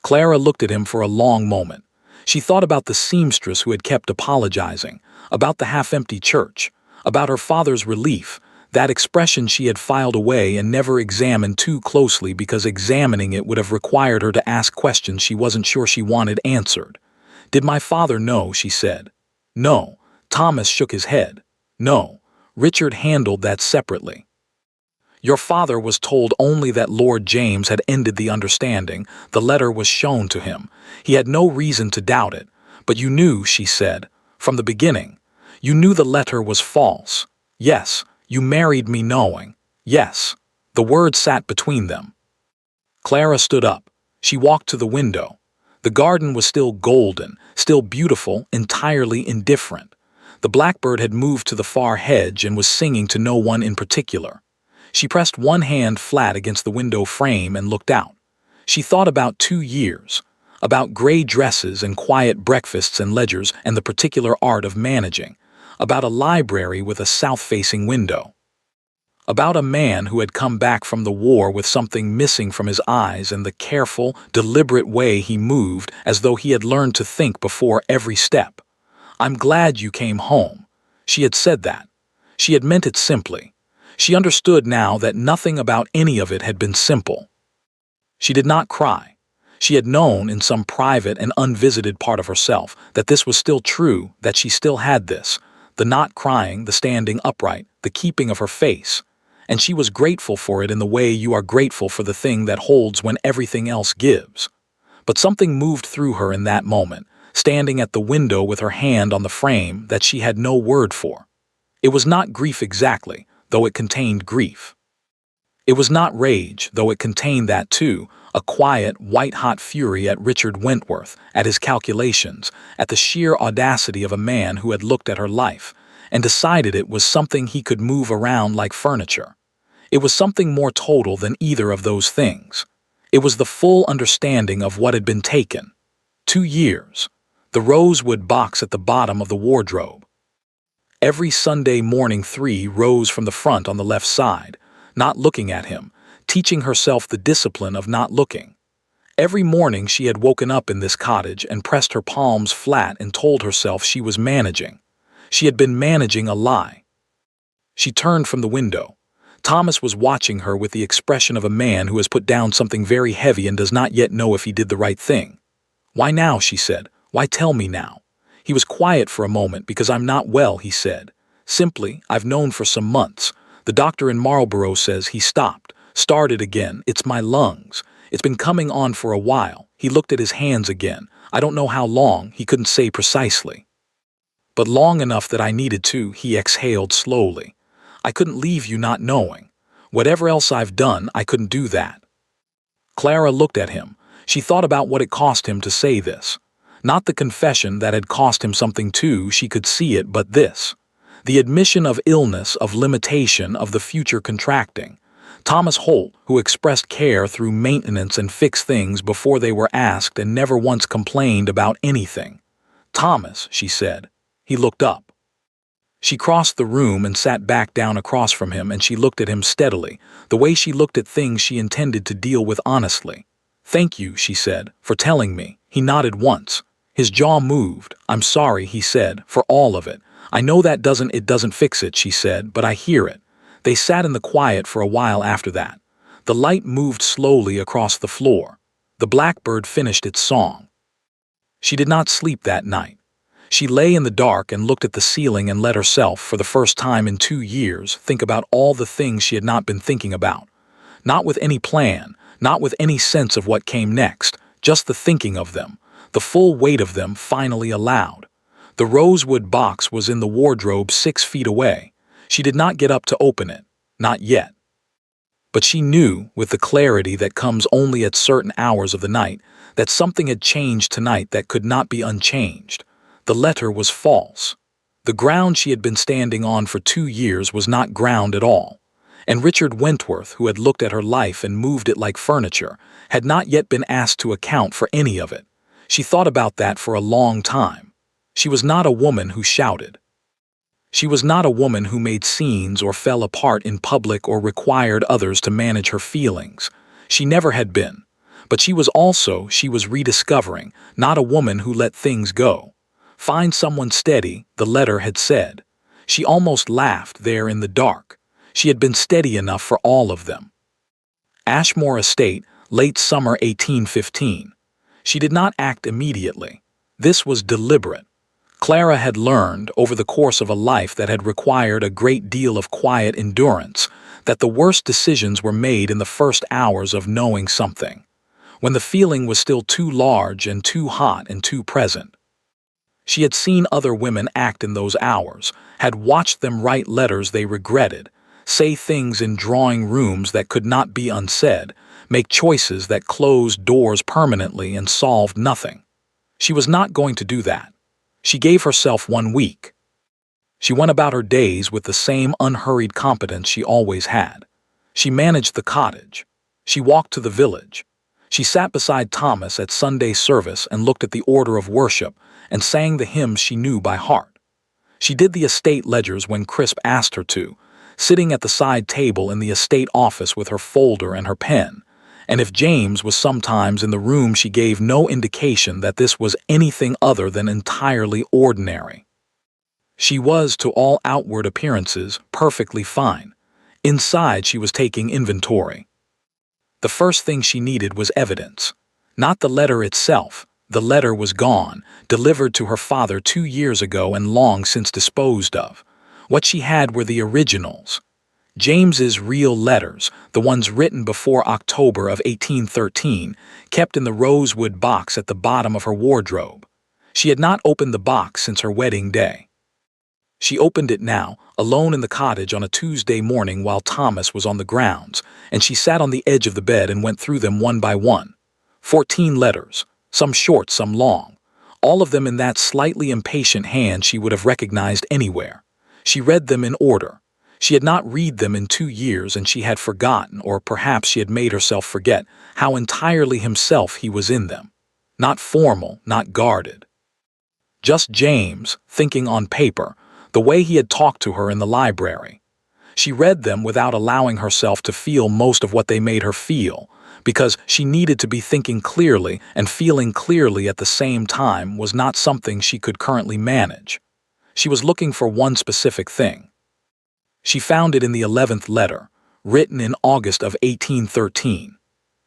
Clara looked at him for a long moment. She thought about the seamstress who had kept apologizing, about the half-empty church, about her father's relief, that expression she had filed away and never examined too closely because examining it would have required her to ask questions she wasn't sure she wanted answered. Did my father know, she said. No. Thomas shook his head. No. Richard handled that separately. Your father was told only that Lord James had ended the understanding. The letter was shown to him. He had no reason to doubt it. But you knew, she said, from the beginning. You knew the letter was false. Yes. You married me knowing. Yes. The word sat between them. Clara stood up. She walked to the window. The garden was still golden, still beautiful, entirely indifferent. The blackbird had moved to the far hedge and was singing to no one in particular. She pressed one hand flat against the window frame and looked out. She thought about 2 years, about gray dresses and quiet breakfasts and ledgers and the particular art of managing, about a library with a south-facing window, about a man who had come back from the war with something missing from his eyes and the careful, deliberate way he moved as though he had learned to think before every step. I'm glad you came home. She had said that. She had meant it simply. She understood now that nothing about any of it had been simple. She did not cry. She had known in some private and unvisited part of herself that this was still true, that she still had this. The not crying, the standing upright, the keeping of her face. And she was grateful for it in the way you are grateful for the thing that holds when everything else gives. But something moved through her in that moment, standing at the window with her hand on the frame that she had no word for. It was not grief exactly, though it contained grief. It was not rage, though it contained that too, a quiet, white-hot fury at Richard Wentworth, at his calculations, at the sheer audacity of a man who had looked at her life, and decided it was something he could move around like furniture. It was something more total than either of those things. It was the full understanding of what had been taken. 2 years. The rosewood box at the bottom of the wardrobe. Every Sunday morning 3 rose from the front on the left side, not looking at him, teaching herself the discipline of not looking. Every morning she had woken up in this cottage and pressed her palms flat and told herself she was managing. She had been managing a lie. She turned from the window. Thomas was watching her with the expression of a man who has put down something very heavy and does not yet know if he did the right thing. Why now, she said. Why tell me now? He was quiet for a moment. Because I'm not well, he said. Simply, I've known for some months. The doctor in Marlborough says he started again. It's my lungs. It's been coming on for a while. He looked at his hands again. I don't know how long, he couldn't say precisely. But long enough that I needed to, he exhaled slowly. I couldn't leave you not knowing. Whatever else I've done, I couldn't do that." Clara looked at him. She thought about what it cost him to say this. Not the confession that had cost him something too, she could see it, but this. The admission of illness, of limitation, of the future contracting. Thomas Holt, who expressed care through maintenance and fixed things before they were asked and never once complained about anything. "Thomas," she said. He looked up. She crossed the room and sat back down across from him, and she looked at him steadily, the way she looked at things she intended to deal with honestly. "Thank you," she said, "for telling me." He nodded once. His jaw moved. "I'm sorry," he said, "for all of it. I know that doesn't fix it," she said, "but I hear it." They sat in the quiet for a while after that. The light moved slowly across the floor. The blackbird finished its song. She did not sleep that night. She lay in the dark and looked at the ceiling and let herself, for the first time in 2 years, think about all the things she had not been thinking about. Not with any plan, not with any sense of what came next, just the thinking of them, the full weight of them finally allowed. The rosewood box was in the wardrobe 6 feet away. She did not get up to open it, not yet. But she knew, with the clarity that comes only at certain hours of the night, that something had changed tonight that could not be unchanged. The letter was false. The ground she had been standing on for 2 years was not ground at all. And Richard Wentworth, who had looked at her life and moved it like furniture, had not yet been asked to account for any of it. She thought about that for a long time. She was not a woman who shouted. She was not a woman who made scenes or fell apart in public or required others to manage her feelings. She never had been. But she was rediscovering, not a woman who let things go. "Find someone steady," the letter had said. She almost laughed there in the dark. She had been steady enough for all of them. Ashmore Estate, late summer 1815. She did not act immediately. This was deliberate. Clara had learned, over the course of a life that had required a great deal of quiet endurance, that the worst decisions were made in the first hours of knowing something, when the feeling was still too large and too hot and too present. She had seen other women act in those hours, had watched them write letters they regretted, say things in drawing rooms that could not be unsaid, make choices that closed doors permanently and solved nothing. She was not going to do that. She gave herself 1 week. She went about her days with the same unhurried competence she always had. She managed the cottage. She walked to the village. She sat beside Thomas at Sunday service and looked at the order of worship and sang the hymns she knew by heart. She did the estate ledgers when Crisp asked her to, sitting at the side table in the estate office with her folder and her pen. And if James was sometimes in the room, she gave no indication that this was anything other than entirely ordinary. She was, to all outward appearances, perfectly fine. Inside, she was taking inventory. The first thing she needed was evidence. Not the letter itself. The letter was gone, delivered to her father 2 years ago and long since disposed of. What she had were the originals. James's real letters, the ones written before October of 1813, kept in the rosewood box at the bottom of her wardrobe. She had not opened the box since her wedding day. She opened it now, alone in the cottage on a Tuesday morning while Thomas was on the grounds, and she sat on the edge of the bed and went through them one by one. 14 letters, some short, some long, all of them in that slightly impatient hand she would have recognized anywhere. She read them in order. She had not read them in 2 years, and she had forgotten, or perhaps she had made herself forget, how entirely himself he was in them. Not formal, not guarded. Just James, thinking on paper, the way he had talked to her in the library. She read them without allowing herself to feel most of what they made her feel, because she needed to be thinking clearly, and feeling clearly at the same time was not something she could currently manage. She was looking for one specific thing. She found it in the 11th letter, written in August of 1813.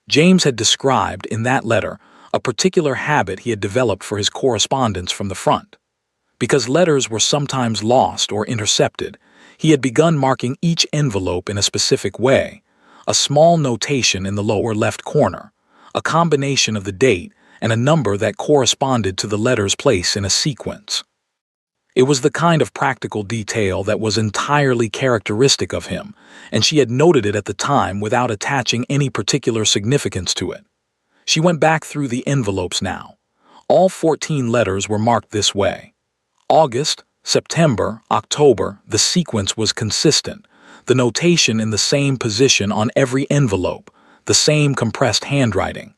James had described, in that letter, a particular habit he had developed for his correspondence from the front. Because letters were sometimes lost or intercepted, he had begun marking each envelope in a specific way, a small notation in the lower left corner, a combination of the date and a number that corresponded to the letter's place in a sequence. It was the kind of practical detail that was entirely characteristic of him, and she had noted it at the time without attaching any particular significance to it. She went back through the envelopes now. All 14 letters were marked this way. August, September, October, the sequence was consistent, the notation in the same position on every envelope, the same compressed handwriting.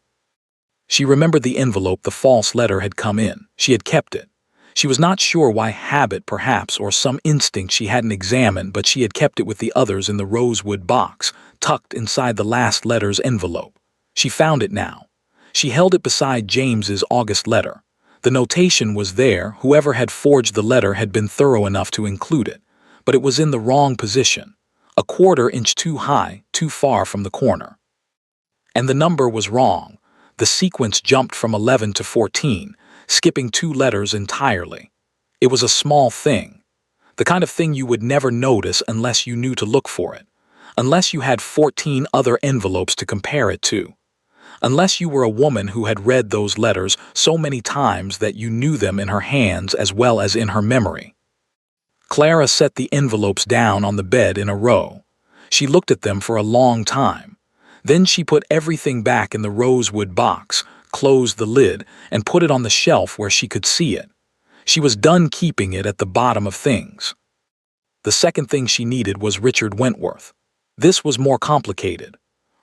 She remembered the envelope the false letter had come in. She had kept it. She was not sure why, habit perhaps, or some instinct she hadn't examined, but she had kept it with the others in the rosewood box, tucked inside the last letter's envelope. She found it now. She held it beside James's August letter. The notation was there. Whoever had forged the letter had been thorough enough to include it, but it was in the wrong position, a quarter-inch too high, too far from the corner. And the number was wrong. The sequence jumped from 11 to 14, skipping 2 letters entirely. It was a small thing, the kind of thing you would never notice unless you knew to look for it, unless you had 14 other envelopes to compare it to, unless you were a woman who had read those letters so many times that you knew them in her hands as well as in her memory. Clara set the envelopes down on the bed in a row. She looked at them for a long time. Then she put everything back in the rosewood box, closed the lid, and put it on the shelf where she could see it. She was done keeping it at the bottom of things. The second thing she needed was Richard Wentworth. This was more complicated.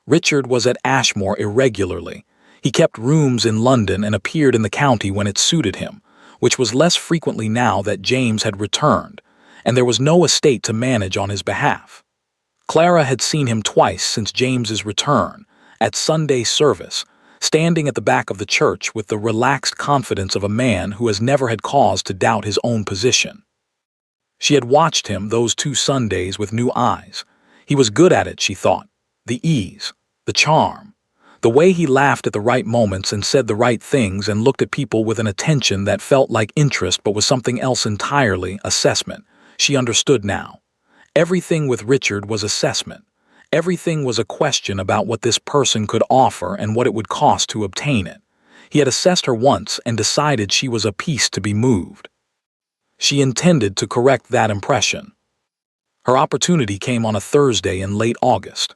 Richard was at Ashmore irregularly. He kept rooms in London and appeared in the county when it suited him, which was less frequently now that James had returned, and there was no estate to manage on his behalf. Clara had seen him twice since James's return, at Sunday service, standing at the back of the church with the relaxed confidence of a man who has never had cause to doubt his own position. She had watched him those 2 Sundays with new eyes. He was good at it, she thought. The ease, the charm, the way he laughed at the right moments and said the right things and looked at people with an attention that felt like interest but was something else entirely, assessment. She understood now. Everything with Richard was assessment. Everything was a question about what this person could offer and what it would cost to obtain it. He had assessed her once and decided she was a piece to be moved. She intended to correct that impression. Her opportunity came on a Thursday in late August.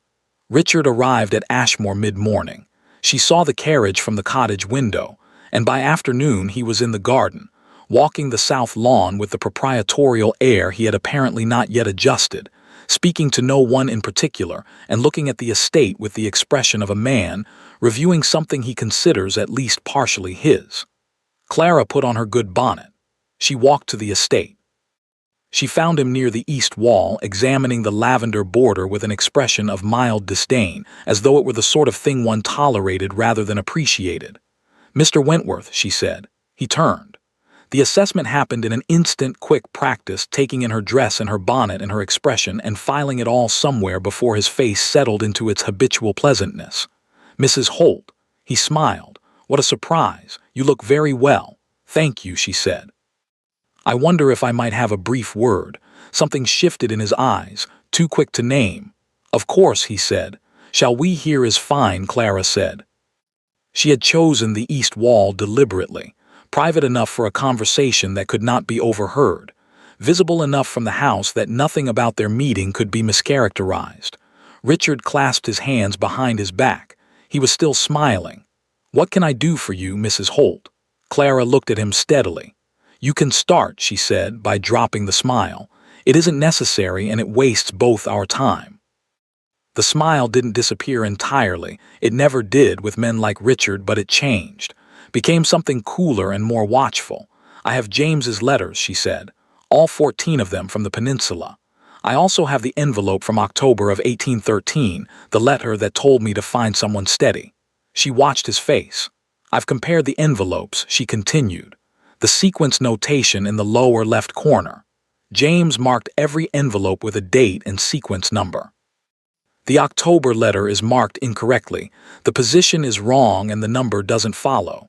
Richard arrived at Ashmore mid-morning. She saw the carriage from the cottage window, and by afternoon he was in the garden, walking the south lawn with the proprietorial air he had apparently not yet adjusted, speaking to no one in particular and looking at the estate with the expression of a man reviewing something he considers at least partially his. Clara put on her good bonnet. She walked to the estate. She found him near the east wall, examining the lavender border with an expression of mild disdain, as though it were the sort of thing one tolerated rather than appreciated. "Mr. Wentworth," she said. He turned. The assessment happened in an instant, quick practice, taking in her dress and her bonnet and her expression and filing it all somewhere before his face settled into its habitual pleasantness. "Mrs. Holt." He smiled. "What a surprise. You look very well." "Thank you," she said. "I wonder if I might have a brief word." Something shifted in his eyes, too quick to name. "Of course," he said. "Shall we here is fine," Clara said. She had chosen the east wall deliberately, private enough for a conversation that could not be overheard, visible enough from the house that nothing about their meeting could be mischaracterized. Richard clasped his hands behind his back. He was still smiling. "What can I do for you, Mrs. Holt?" Clara looked at him steadily. "You can start," she said, by dropping the smile. "It isn't necessary and it wastes both our time." The smile didn't disappear entirely. It never did with men like Richard, but it changed, became something cooler and more watchful. "I have James's letters," she said, "all 14 of them from the peninsula. I also have the envelope from October of 1813, the letter that told me to find someone steady." She watched his face. "I've compared the envelopes," she continued. "The sequence notation in the lower left corner. James marked every envelope with a date and sequence number. The October letter is marked incorrectly. The position is wrong and the number doesn't follow.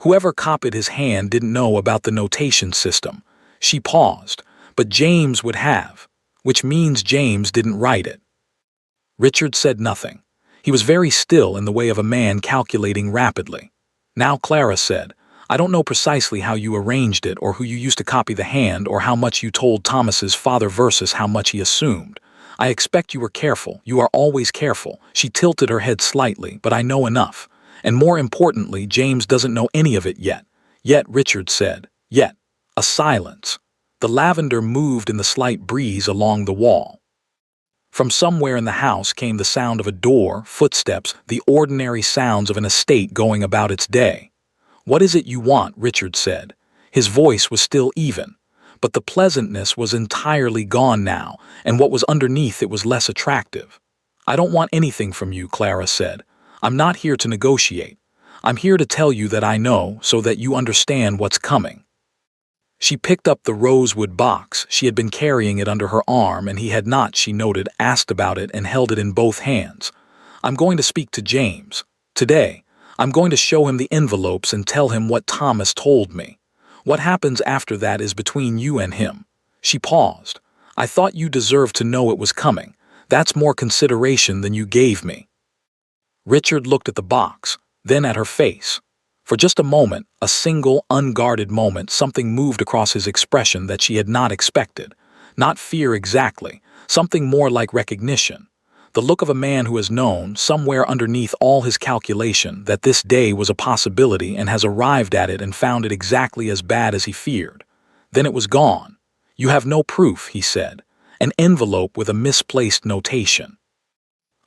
Whoever copied his hand didn't know about the notation system." She paused. "But James would have, which means James didn't write it." Richard said nothing. He was very still in the way of a man calculating rapidly. Now Clara said, I don't know precisely how you arranged it or who you used to copy the hand or how much you told Thomas's father versus how much he assumed. I expect you were careful. You are always careful. She tilted her head slightly, but I know enough. And more importantly, James doesn't know any of it yet. Yet, Richard said. Yet. A silence. The lavender moved in the slight breeze along the wall. From somewhere in the house came the sound of a door, footsteps, the ordinary sounds of an estate going about its day. "What is it you want?" Richard said. His voice was still even, but the pleasantness was entirely gone now, and what was underneath it was less attractive. "I don't want anything from you," Clara said. "I'm not here to negotiate. I'm here to tell you that I know, so that you understand what's coming." She picked up the rosewood box. She had been carrying it under her arm, and he had not, she noted, asked about it and held it in both hands. "I'm going to speak to James. Today. I'm going to show him the envelopes and tell him what Thomas told me. What happens after that is between you and him." She paused. "I thought you deserved to know it was coming. That's more consideration than you gave me." Richard looked at the box, then at her face. For just a moment, a single, unguarded moment, something moved across his expression that she had not expected. Not fear exactly, something more like recognition. The look of a man who has known, somewhere underneath all his calculation, that this day was a possibility and has arrived at it and found it exactly as bad as he feared. Then it was gone. "You have no proof," he said. An envelope with a misplaced notation.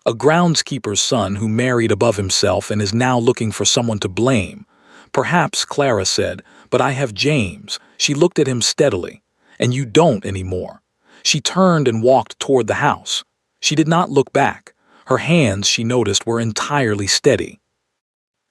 "A groundskeeper's son who married above himself and is now looking for someone to blame." "Perhaps," Clara said, "but I have James." She looked at him steadily. "And you don't anymore." She turned and walked toward the house. She did not look back. Her hands, she noticed, were entirely steady.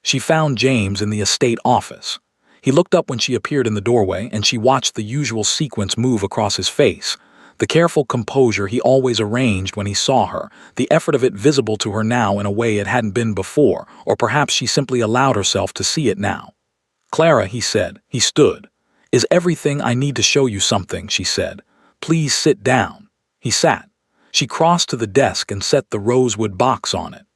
She found James in the estate office. He looked up when she appeared in the doorway, and she watched the usual sequence move across his face. The careful composure he always arranged when he saw her, the effort of it visible to her now in a way it hadn't been before, or perhaps she simply allowed herself to see it now. "Clara," he said. He stood. "Is everything I need to show you something?" she said. "Please sit down." He sat. She crossed to the desk and set the rosewood box on it.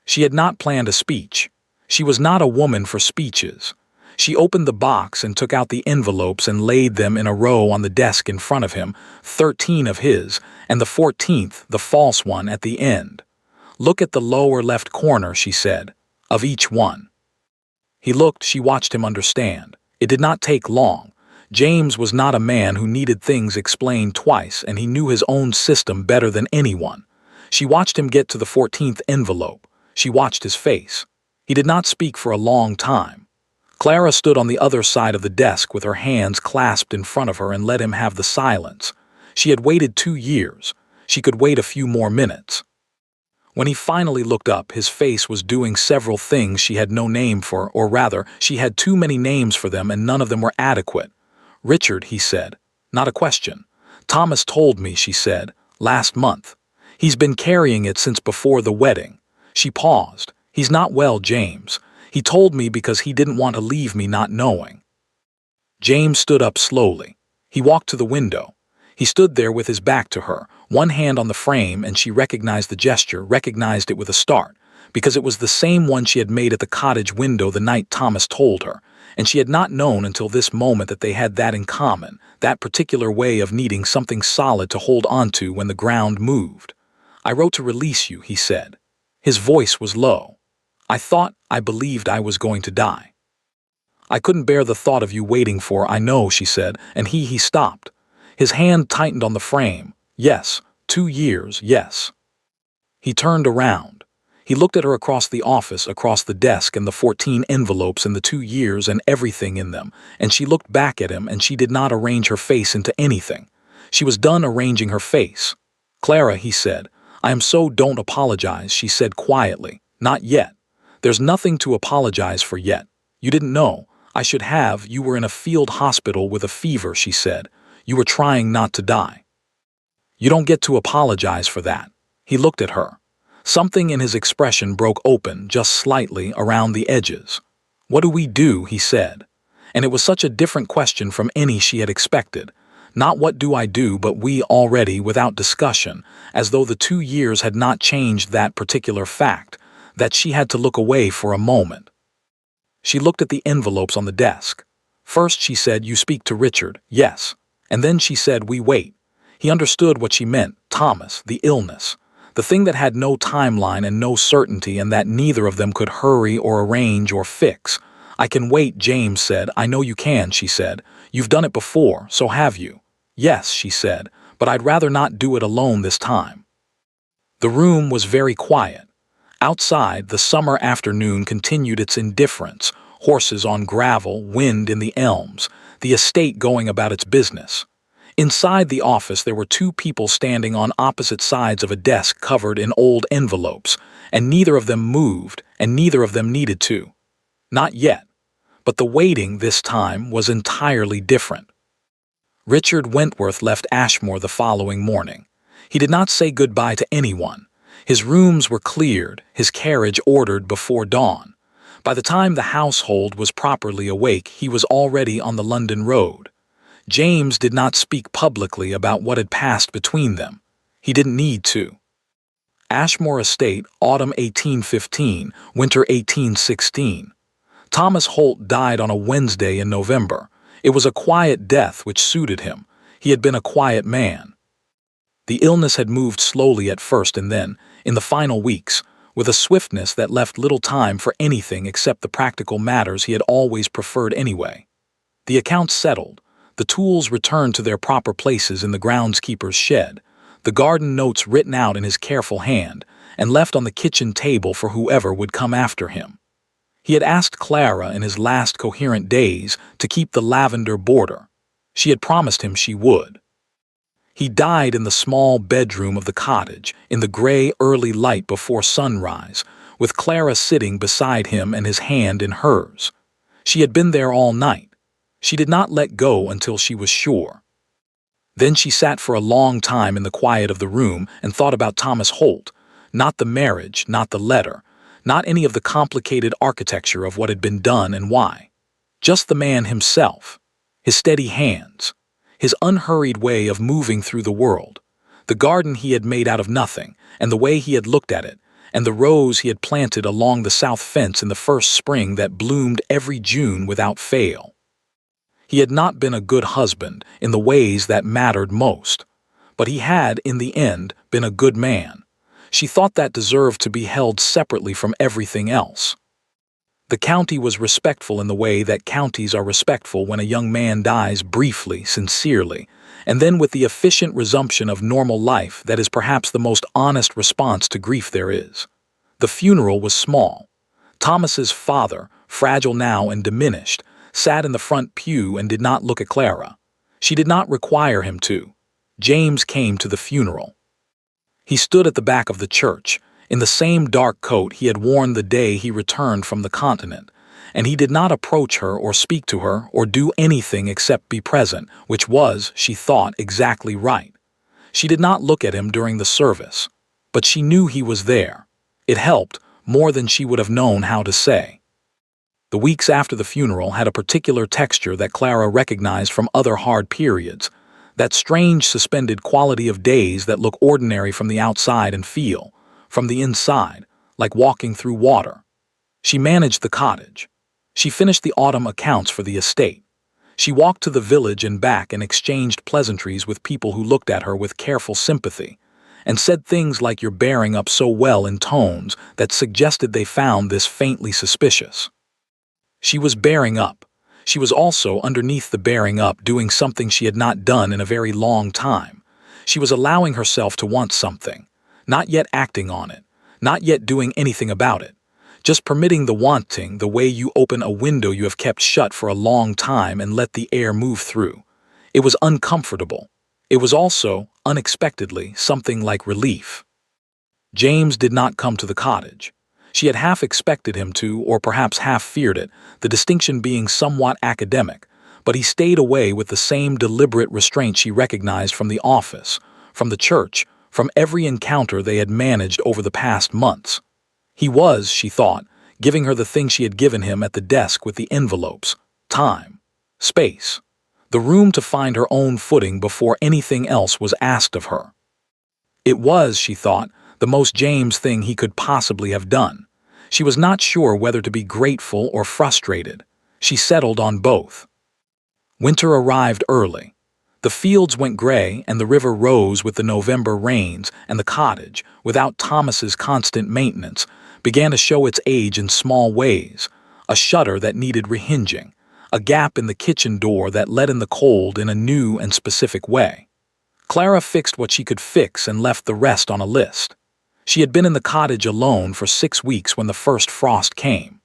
She had not planned a speech. She was not a woman for speeches. She opened the box and took out the envelopes and laid them in a row on the desk in front of him, 13 of his, and the 14th, the false one, at the end. "Look at the lower left corner," she said, "of each one." He looked. She watched him understand. It did not take long. James was not a man who needed things explained twice, and he knew his own system better than anyone. She watched him get to the 14th envelope. She watched his face. He did not speak for a long time. Clara stood on the other side of the desk with her hands clasped in front of her and let him have the silence. She had waited 2 years. She could wait a few more minutes. When he finally looked up, his face was doing several things she had no name for, or rather, she had too many names for them and none of them were adequate. "Richard," he said. Not a question. "Thomas told me," she said, "last month. He's been carrying it since before the wedding." She paused. "He's not well, James. He told me because he didn't want to leave me not knowing." James stood up slowly. He walked to the window. He stood there with his back to her, one hand on the frame, and she recognized the gesture, recognized it with a start, because it was the same one she had made at the cottage window the night Thomas told her, and she had not known until this moment that they had that in common, that particular way of needing something solid to hold onto when the ground moved. "I wrote to release you," he said. His voice was low. I believed I was going to die. "I couldn't bear the thought of you waiting for, I know," she said, and he stopped. His hand tightened on the frame. "Yes, 2 years, yes." He turned around. He looked at her across the office, across the desk and the 14 envelopes and the 2 years and everything in them, and she looked back at him and she did not arrange her face into anything. She was done arranging her face. "Clara," he said, "I am so don't apologize," she said quietly. "Not yet. There's nothing to apologize for yet. You didn't know. I should have. You were in a field hospital with a fever," she said. "You were trying not to die. You don't get to apologize for that." He looked at her. Something in his expression broke open, just slightly, around the edges. "What do we do?" he said. And it was such a different question from any she had expected. Not what do I do, but we already, without discussion, as though the 2 years had not changed that particular fact, that she had to look away for a moment. She looked at the envelopes on the desk. First she said, "You speak to Richard." "Yes." And then she said, "We wait." He understood what she meant. Thomas, the illness. The thing that had no timeline and no certainty, and that neither of them could hurry or arrange or fix. "I can wait," James said. "I know you can," she said. "You've done it before, so have you?" "Yes," she said, "but I'd rather not do it alone this time." The room was very quiet. Outside, the summer afternoon continued its indifference, horses on gravel, wind in the elms, the estate going about its business. Inside the office there were two people standing on opposite sides of a desk covered in old envelopes, and neither of them moved, and neither of them needed to. Not yet. But the waiting this time was entirely different. Richard Wentworth left Ashmore the following morning. He did not say goodbye to anyone. His rooms were cleared, his carriage ordered before dawn. By the time the household was properly awake, he was already on the London road. James did not speak publicly about what had passed between them. He didn't need to. Ashmore Estate, autumn 1815, winter 1816. Thomas Holt died on a Wednesday in November. It was a quiet death which suited him. He had been a quiet man. The illness had moved slowly at first and then, in the final weeks, with a swiftness that left little time for anything except the practical matters he had always preferred anyway. The accounts settled, the tools returned to their proper places in the groundskeeper's shed, the garden notes written out in his careful hand, and left on the kitchen table for whoever would come after him. He had asked Clara in his last coherent days to keep the lavender border. She had promised him she would. He died in the small bedroom of the cottage, in the gray early light before sunrise, with Clara sitting beside him and his hand in hers. She had been there all night. She did not let go until she was sure. Then she sat for a long time in the quiet of the room and thought about Thomas Holt, not the marriage, not the letter, not any of the complicated architecture of what had been done and why. Just the man himself, his steady hands, his unhurried way of moving through the world, the garden he had made out of nothing, and the way he had looked at it, and the rose he had planted along the south fence in the first spring that bloomed every June without fail. He had not been a good husband in the ways that mattered most, but he had, in the end, been a good man. She thought that deserved to be held separately from everything else. The county was respectful in the way that counties are respectful when a young man dies briefly, sincerely, and then with the efficient resumption of normal life that is perhaps the most honest response to grief there is. The funeral was small. Thomas's father, fragile now and diminished, sat in the front pew and did not look at Clara. She did not require him to. James came to the funeral. He stood at the back of the church, in the same dark coat he had worn the day he returned from the continent, and he did not approach her or speak to her or do anything except be present, which was, she thought, exactly right. She did not look at him during the service, but she knew he was there. It helped, more than she would have known how to say. The weeks after the funeral had a particular texture that Clara recognized from other hard periods, that strange suspended quality of days that look ordinary from the outside and feel, from the inside, like walking through water. She managed the cottage. She finished the autumn accounts for the estate. She walked to the village and back and exchanged pleasantries with people who looked at her with careful sympathy, and said things like "You're bearing up so well" in tones that suggested they found this faintly suspicious. She was bearing up. She was also, underneath the bearing up, doing something she had not done in a very long time. She was allowing herself to want something, not yet acting on it, not yet doing anything about it, just permitting the wanting, the way you open a window you have kept shut for a long time and let the air move through. It was uncomfortable. It was also, unexpectedly, something like relief. James did not come to the cottage. She had half expected him to, or perhaps half feared it, the distinction being somewhat academic, but he stayed away with the same deliberate restraint she recognized from the office, from the church, from every encounter they had managed over the past months. He was, she thought, giving her the thing she had given him at the desk with the envelopes: time, space, the room to find her own footing before anything else was asked of her. It was, she thought, the most James thing he could possibly have done. She was not sure whether to be grateful or frustrated. She settled on both. Winter arrived early. The fields went gray and the river rose with the November rains, and the cottage, without Thomas's constant maintenance, began to show its age in small ways: a shutter that needed rehinging, a gap in the kitchen door that let in the cold in a new and specific way. Clara fixed what she could fix and left the rest on a list. She had been in the cottage alone for 6 weeks when the first frost came.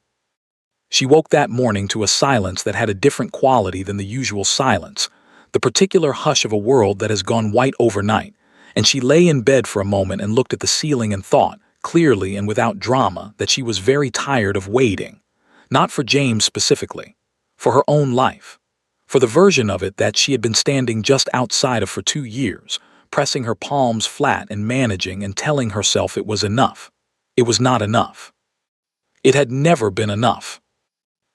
She woke that morning to a silence that had a different quality than the usual silence, the particular hush of a world that has gone white overnight, and she lay in bed for a moment and looked at the ceiling and thought, clearly and without drama, that she was very tired of waiting. Not for James specifically, for her own life, for the version of it that she had been standing just outside of for 2 years, pressing her palms flat and managing and telling herself it was enough. It was not enough. It had never been enough.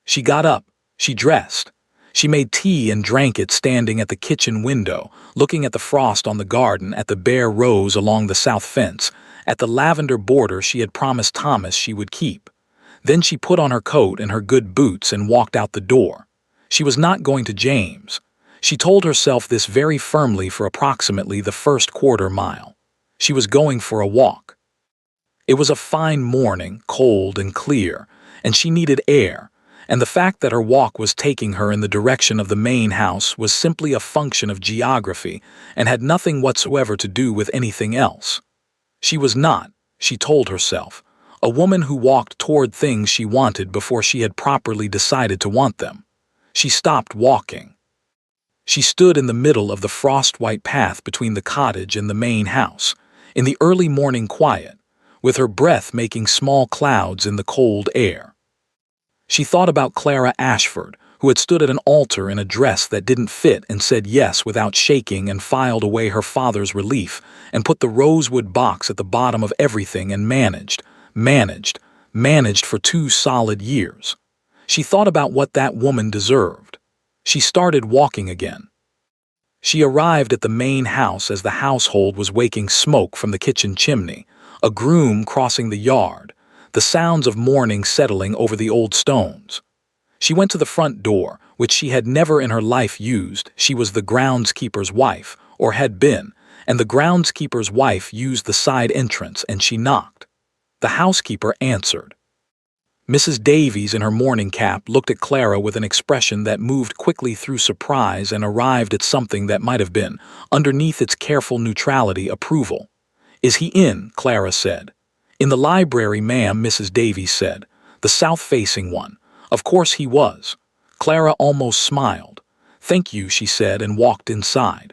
She got up, she dressed. She made tea and drank it standing at the kitchen window, looking at the frost on the garden, at the bare rose along the south fence, at the lavender border she had promised Thomas she would keep. Then she put on her coat and her good boots and walked out the door. She was not going to James. She told herself this very firmly for approximately the first quarter mile. She was going for a walk. It was a fine morning, cold and clear, and she needed air, and the fact that her walk was taking her in the direction of the main house was simply a function of geography and had nothing whatsoever to do with anything else. She was not, she told herself, a woman who walked toward things she wanted before she had properly decided to want them. She stopped walking. She stood in the middle of the frost-white path between the cottage and the main house, in the early morning quiet, with her breath making small clouds in the cold air. She thought about Clara Ashford, who had stood at an altar in a dress that didn't fit and said yes without shaking and filed away her father's relief and put the rosewood box at the bottom of everything and managed for 2 solid years. She thought about what that woman deserved. She started walking again. She arrived at the main house as the household was waking smoke from the kitchen chimney, a groom crossing the yard, the sounds of morning settling over the old stones. She went to the front door, which she had never in her life used. She was the groundskeeper's wife, or had been, and the groundskeeper's wife used the side entrance, and she knocked. The housekeeper answered. Mrs. Davies, in her morning cap, looked at Clara with an expression that moved quickly through surprise and arrived at something that might have been, underneath its careful neutrality, approval. "Is he in?" Clara said. "In the library, ma'am," Mrs. Davies said. "The south-facing one. Of course he was." Clara almost smiled. "Thank you," she said, and walked inside.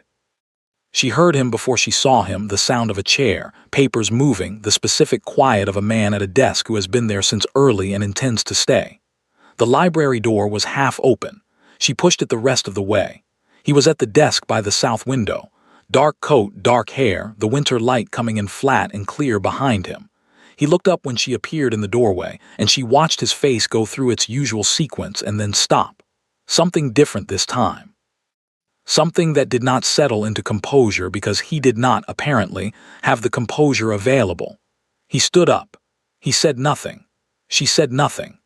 She heard him before she saw him, the sound of a chair, papers moving, the specific quiet of a man at a desk who has been there since early and intends to stay. The library door was half open. She pushed it the rest of the way. He was at the desk by the south window. Dark coat, dark hair, the winter light coming in flat and clear behind him. He looked up when she appeared in the doorway, and she watched his face go through its usual sequence and then stop. Something different this time. Something that did not settle into composure because he did not, apparently, have the composure available. He stood up. He said nothing. She said nothing.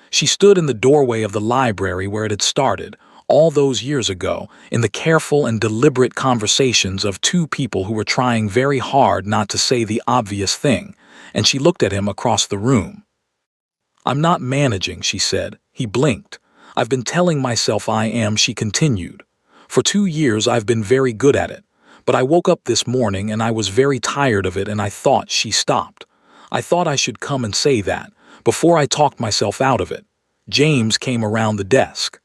She stood in the doorway of the library where it had started, all those years ago, in the careful and deliberate conversations of 2 people who were trying very hard not to say the obvious thing, and she looked at him across the room. "I'm not managing," she said. He blinked. "I've been telling myself I am," she continued. "For 2 years I've been very good at it, but I woke up this morning and I was very tired of it, and I thought," she stopped. "I thought I should come and say that, before I talked myself out of it." James came around the desk.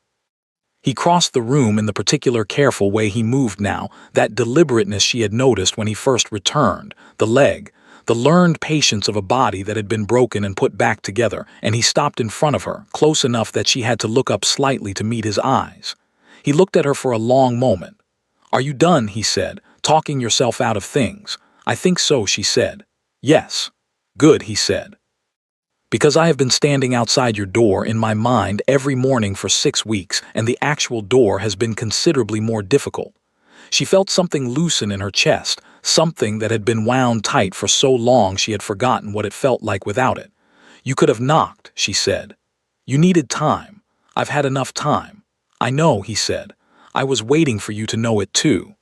He crossed the room in the particular careful way he moved now, that deliberateness she had noticed when he first returned, the leg, the learned patience of a body that had been broken and put back together, and he stopped in front of her, close enough that she had to look up slightly to meet his eyes. He looked at her for a long moment. "Are you done?" he said, "talking yourself out of things?" "I think so," she said. "Yes." "Good," he said. "Because I have been standing outside your door in my mind every morning for 6 weeks, and the actual door has been considerably more difficult." She felt something loosen in her chest, something that had been wound tight for so long she had forgotten what it felt like without it. "You could have knocked," she said. "You needed time. I've had enough time." "I know," he said. "I was waiting for you to know it too."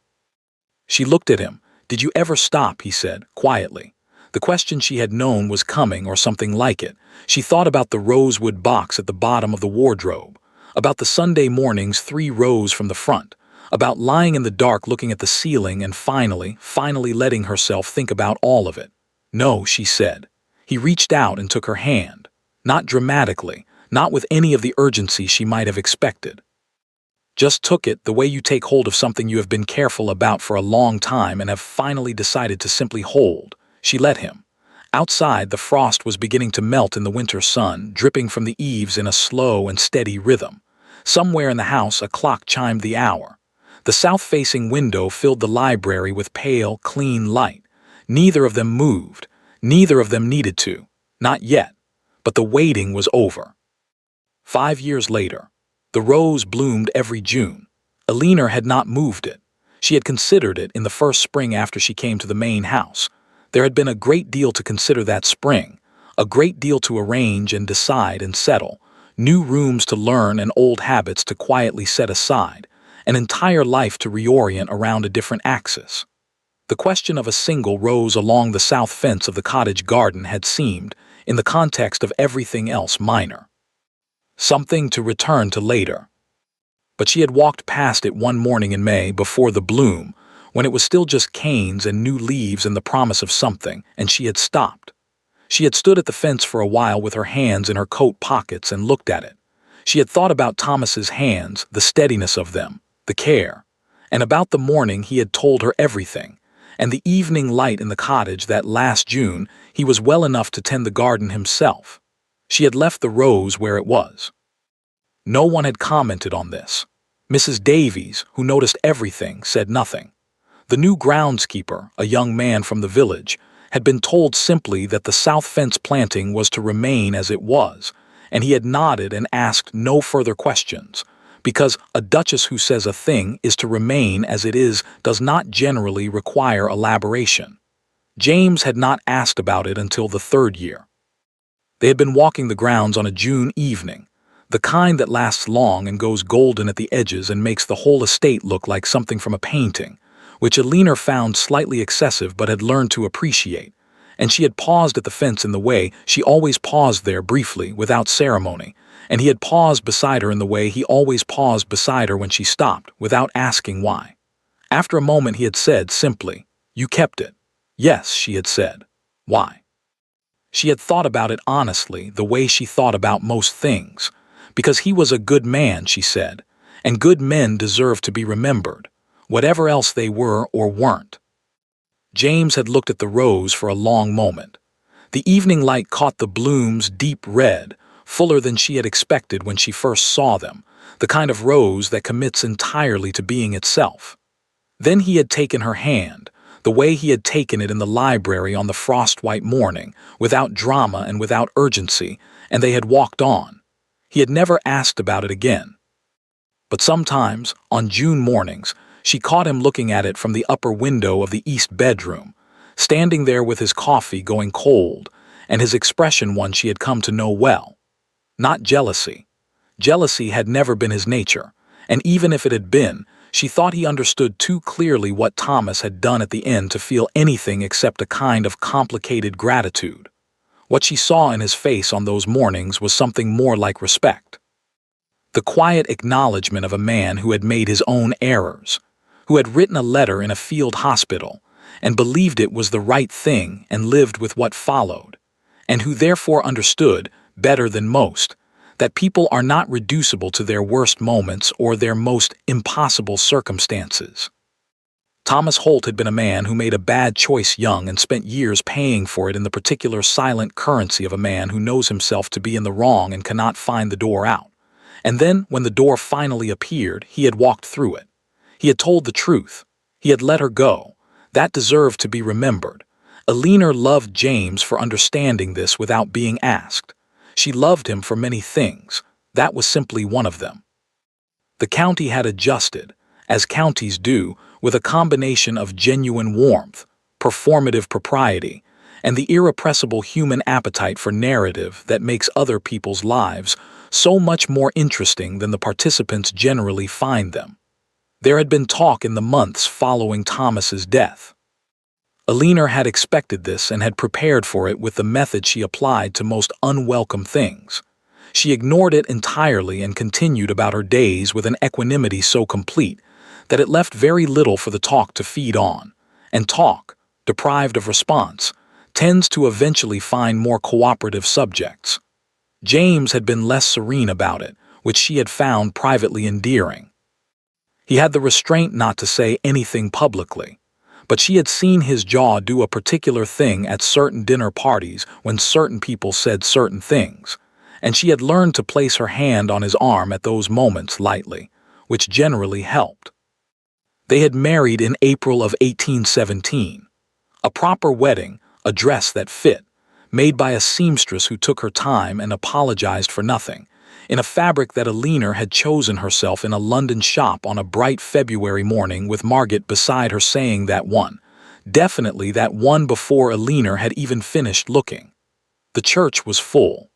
She looked at him. "Did you ever stop?" he said, quietly. The question she had known was coming, or something like it. She thought about the rosewood box at the bottom of the wardrobe, about the Sunday mornings 3 rows from the front, about lying in the dark looking at the ceiling and finally letting herself think about all of it. "No," she said. He reached out and took her hand. Not dramatically, not with any of the urgency she might have expected. Just took it the way you take hold of something you have been careful about for a long time and have finally decided to simply hold. She let him. Outside, the frost was beginning to melt in the winter sun, dripping from the eaves in a slow and steady rhythm. Somewhere in the house, a clock chimed the hour. The south-facing window filled the library with pale, clean light. Neither of them moved. Neither of them needed to. Not yet. But the waiting was over. 5 years later. The rose bloomed every June. Elinor had not moved it. She had considered it in the first spring after she came to the main house. There had been a great deal to consider that spring, a great deal to arrange and decide and settle, new rooms to learn and old habits to quietly set aside, an entire life to reorient around a different axis. The question of a single rose along the south fence of the cottage garden had seemed, in the context of everything else, minor. Something to return to later. But she had walked past it one morning in May before the bloom, when it was still just canes and new leaves and the promise of something, and she had stopped. She had stood at the fence for a while with her hands in her coat pockets and looked at it. She had thought about Thomas's hands, the steadiness of them, the care, and about the morning he had told her everything, and the evening light in the cottage that last June he was well enough to tend the garden himself. She had left the rose where it was. No one had commented on this. Mrs. Davies, who noticed everything, said nothing. The new groundskeeper, a young man from the village, had been told simply that the south fence planting was to remain as it was, and he had nodded and asked no further questions, because a duchess who says a thing is to remain as it is does not generally require elaboration. James had not asked about it until the 3rd year. They had been walking the grounds on a June evening, the kind that lasts long and goes golden at the edges and makes the whole estate look like something from a painting, which Elinor found slightly excessive but had learned to appreciate, and she had paused at the fence in the way she always paused there briefly, without ceremony, and he had paused beside her in the way he always paused beside her when she stopped, without asking why. After a moment he had said simply, "You kept it." "Yes," she had said. "Why?" She had thought about it honestly, the way she thought about most things. Because he was a good man, she said, and good men deserve to be remembered, whatever else they were or weren't. James had looked at the rose for a long moment. The evening light caught the blooms deep red, fuller than she had expected when she first saw them, the kind of rose that commits entirely to being itself. Then he had taken her hand, the way he had taken it in the library on the frost-white morning, without drama and without urgency, and they had walked on. He had never asked about it again. But sometimes, on June mornings, she caught him looking at it from the upper window of the east bedroom, standing there with his coffee going cold, and his expression one she had come to know well. Not jealousy. Jealousy had never been his nature, and even if it had been, she thought he understood too clearly what Thomas had done at the end to feel anything except a kind of complicated gratitude. What she saw in his face on those mornings was something more like respect. The quiet acknowledgement of a man who had made his own errors, who had written a letter in a field hospital, and believed it was the right thing and lived with what followed, and who therefore understood, better than most, that people are not reducible to their worst moments or their most impossible circumstances. Thomas Holt had been a man who made a bad choice young and spent years paying for it in the particular silent currency of a man who knows himself to be in the wrong and cannot find the door out. And then, when the door finally appeared, he had walked through it. He had told the truth. He had let her go. That deserved to be remembered. Elinor loved James for understanding this without being asked. She loved him for many things. That was simply one of them. The county had adjusted, as counties do, with a combination of genuine warmth, performative propriety, and the irrepressible human appetite for narrative that makes other people's lives so much more interesting than the participants generally find them. There had been talk in the months following Thomas's death. Alina had expected this and had prepared for it with the method she applied to most unwelcome things. She ignored it entirely and continued about her days with an equanimity so complete that it left very little for the talk to feed on. And talk, deprived of response, tends to eventually find more cooperative subjects. James had been less serene about it, which she had found privately endearing. He had the restraint not to say anything publicly, but she had seen his jaw do a particular thing at certain dinner parties when certain people said certain things, and she had learned to place her hand on his arm at those moments lightly, which generally helped. They had married in April of 1817. A proper wedding, a dress that fit, made by a seamstress who took her time and apologized for nothing, in a fabric that Alina had chosen herself in a London shop on a bright February morning with Margaret beside her saying that one, definitely that one before Alina had even finished looking. The church was full.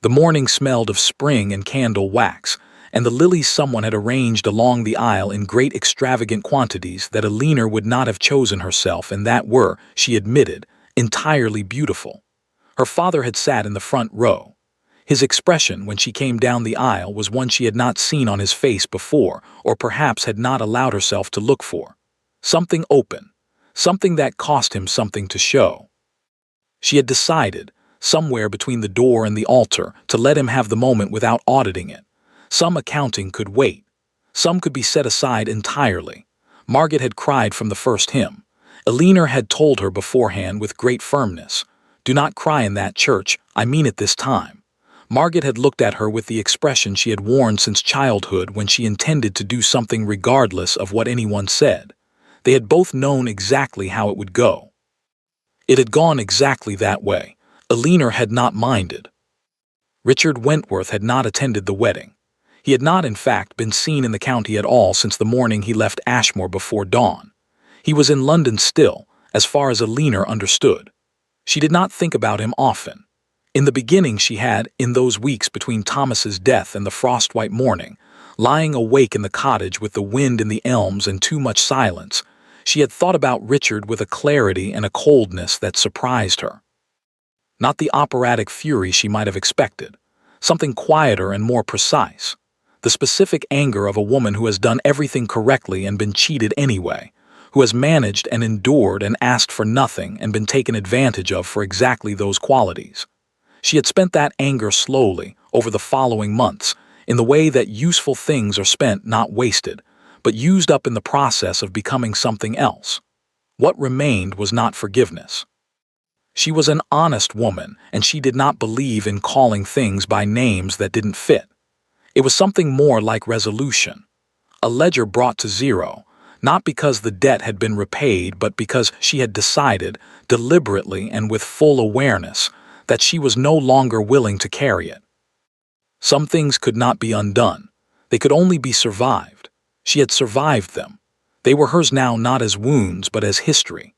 The morning smelled of spring and candle wax, and the lilies someone had arranged along the aisle in great extravagant quantities that Alina would not have chosen herself and that were, she admitted, entirely beautiful. Her father had sat in the front row. His expression when she came down the aisle was one she had not seen on his face before, or perhaps had not allowed herself to look for. Something open, something that cost him something to show. She had decided, somewhere between the door and the altar, to let him have the moment without auditing it. Some accounting could wait. Some could be set aside entirely. Margaret had cried from the first hymn. Alina had told her beforehand with great firmness, "Do not cry in that church, I mean it this time." Margaret had looked at her with the expression she had worn since childhood when she intended to do something regardless of what anyone said. They had both known exactly how it would go. It had gone exactly that way. Alina had not minded. Richard Wentworth had not attended the wedding. He had not, in fact, been seen in the county at all since the morning he left Ashmore before dawn. He was in London still, as far as Alina understood. She did not think about him often. In the beginning she had, in those weeks between Thomas's death and the frost-white morning, lying awake in the cottage with the wind in the elms and too much silence, she had thought about Richard with a clarity and a coldness that surprised her. Not the operatic fury she might have expected, something quieter and more precise. The specific anger of a woman who has done everything correctly and been cheated anyway, who has managed and endured and asked for nothing and been taken advantage of for exactly those qualities. She had spent that anger slowly, over the following months, in the way that useful things are spent not wasted, but used up in the process of becoming something else. What remained was not forgiveness. She was an honest woman, and she did not believe in calling things by names that didn't fit. It was something more like resolution. A ledger brought to zero, not because the debt had been repaid, but because she had decided, deliberately and with full awareness, that she was no longer willing to carry it. Some things could not be undone. They could only be survived. She had survived them. They were hers now not as wounds but as history.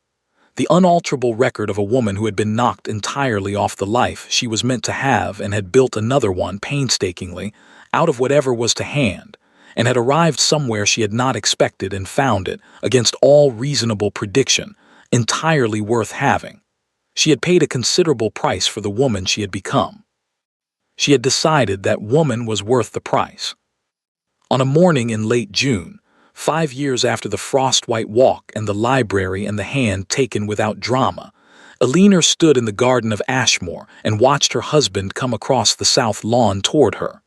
The unalterable record of a woman who had been knocked entirely off the life she was meant to have and had built another one painstakingly out of whatever was to hand, and had arrived somewhere she had not expected and found it, against all reasonable prediction, entirely worth having. She had paid a considerable price for the woman she had become. She had decided that woman was worth the price. On a morning in late June, 5 years after the frost-white walk and the library and the hand taken without drama, Alina stood in the garden of Ashmore and watched her husband come across the south lawn toward her.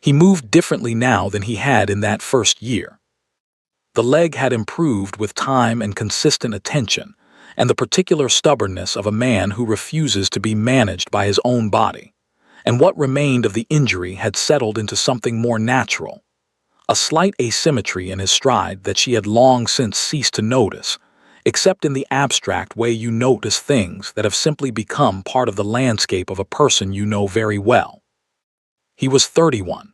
He moved differently now than he had in that first year. The leg had improved with time and consistent attention, and the particular stubbornness of a man who refuses to be managed by his own body, and what remained of the injury had settled into something more natural. A slight asymmetry in his stride that she had long since ceased to notice, except in the abstract way you notice things that have simply become part of the landscape of a person you know very well. He was 31.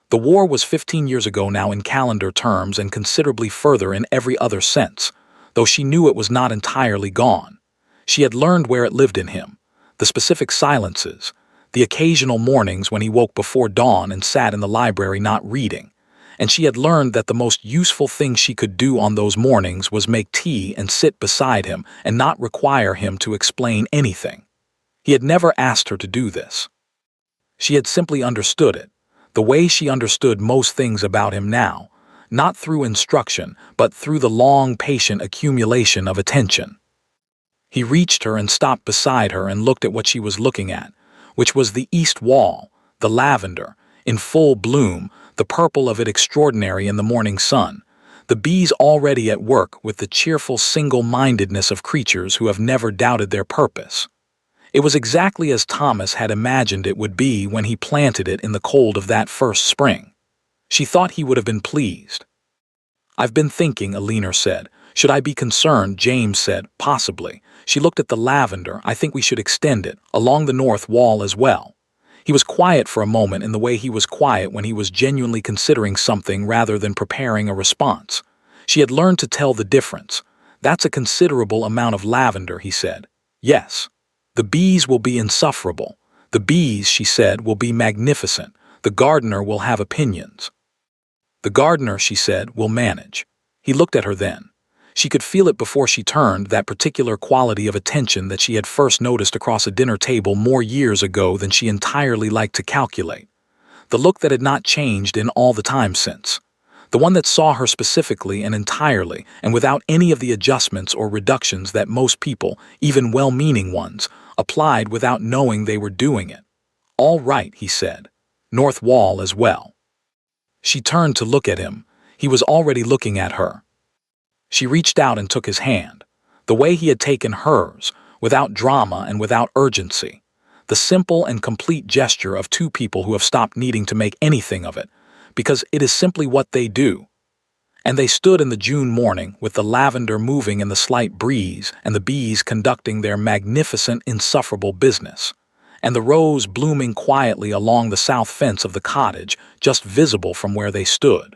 The war was 15 years ago now in calendar terms and considerably further in every other sense, though she knew it was not entirely gone. She had learned where it lived in him, the specific silences, the occasional mornings when he woke before dawn and sat in the library not reading, and she had learned that the most useful thing she could do on those mornings was make tea and sit beside him and not require him to explain anything. He had never asked her to do this. She had simply understood it, the way she understood most things about him now, not through instruction, but through the long, patient accumulation of attention. He reached her and stopped beside her and looked at what she was looking at, which was the east wall, the lavender, in full bloom, the purple of it extraordinary in the morning sun, the bees already at work with the cheerful single-mindedness of creatures who have never doubted their purpose. It was exactly as Thomas had imagined it would be when he planted it in the cold of that first spring. She thought he would have been pleased. "I've been thinking," Alina said. "Should I be concerned?" James said, "Possibly." She looked at the lavender. "I think we should extend it, along the north wall as well." He was quiet for a moment in the way he was quiet when he was genuinely considering something rather than preparing a response. She had learned to tell the difference. "That's a considerable amount of lavender," he said. "Yes. The bees will be insufferable. The bees," she said, "will be magnificent. The gardener will have opinions." "The gardener," she said, "will manage." He looked at her then. She could feel it before she turned, that particular quality of attention that she had first noticed across a dinner table more years ago than she entirely liked to calculate. The look that had not changed in all the time since. The one that saw her specifically and entirely, and without any of the adjustments or reductions that most people, even well-meaning ones, applied without knowing they were doing it. "All right," he said. "North wall as well." She turned to look at him. He was already looking at her. She reached out and took his hand, the way he had taken hers, without drama and without urgency, the simple and complete gesture of two people who have stopped needing to make anything of it, because it is simply what they do. And they stood in the June morning, with the lavender moving in the slight breeze and the bees conducting their magnificent, insufferable business, and the rose blooming quietly along the south fence of the cottage, just visible from where they stood.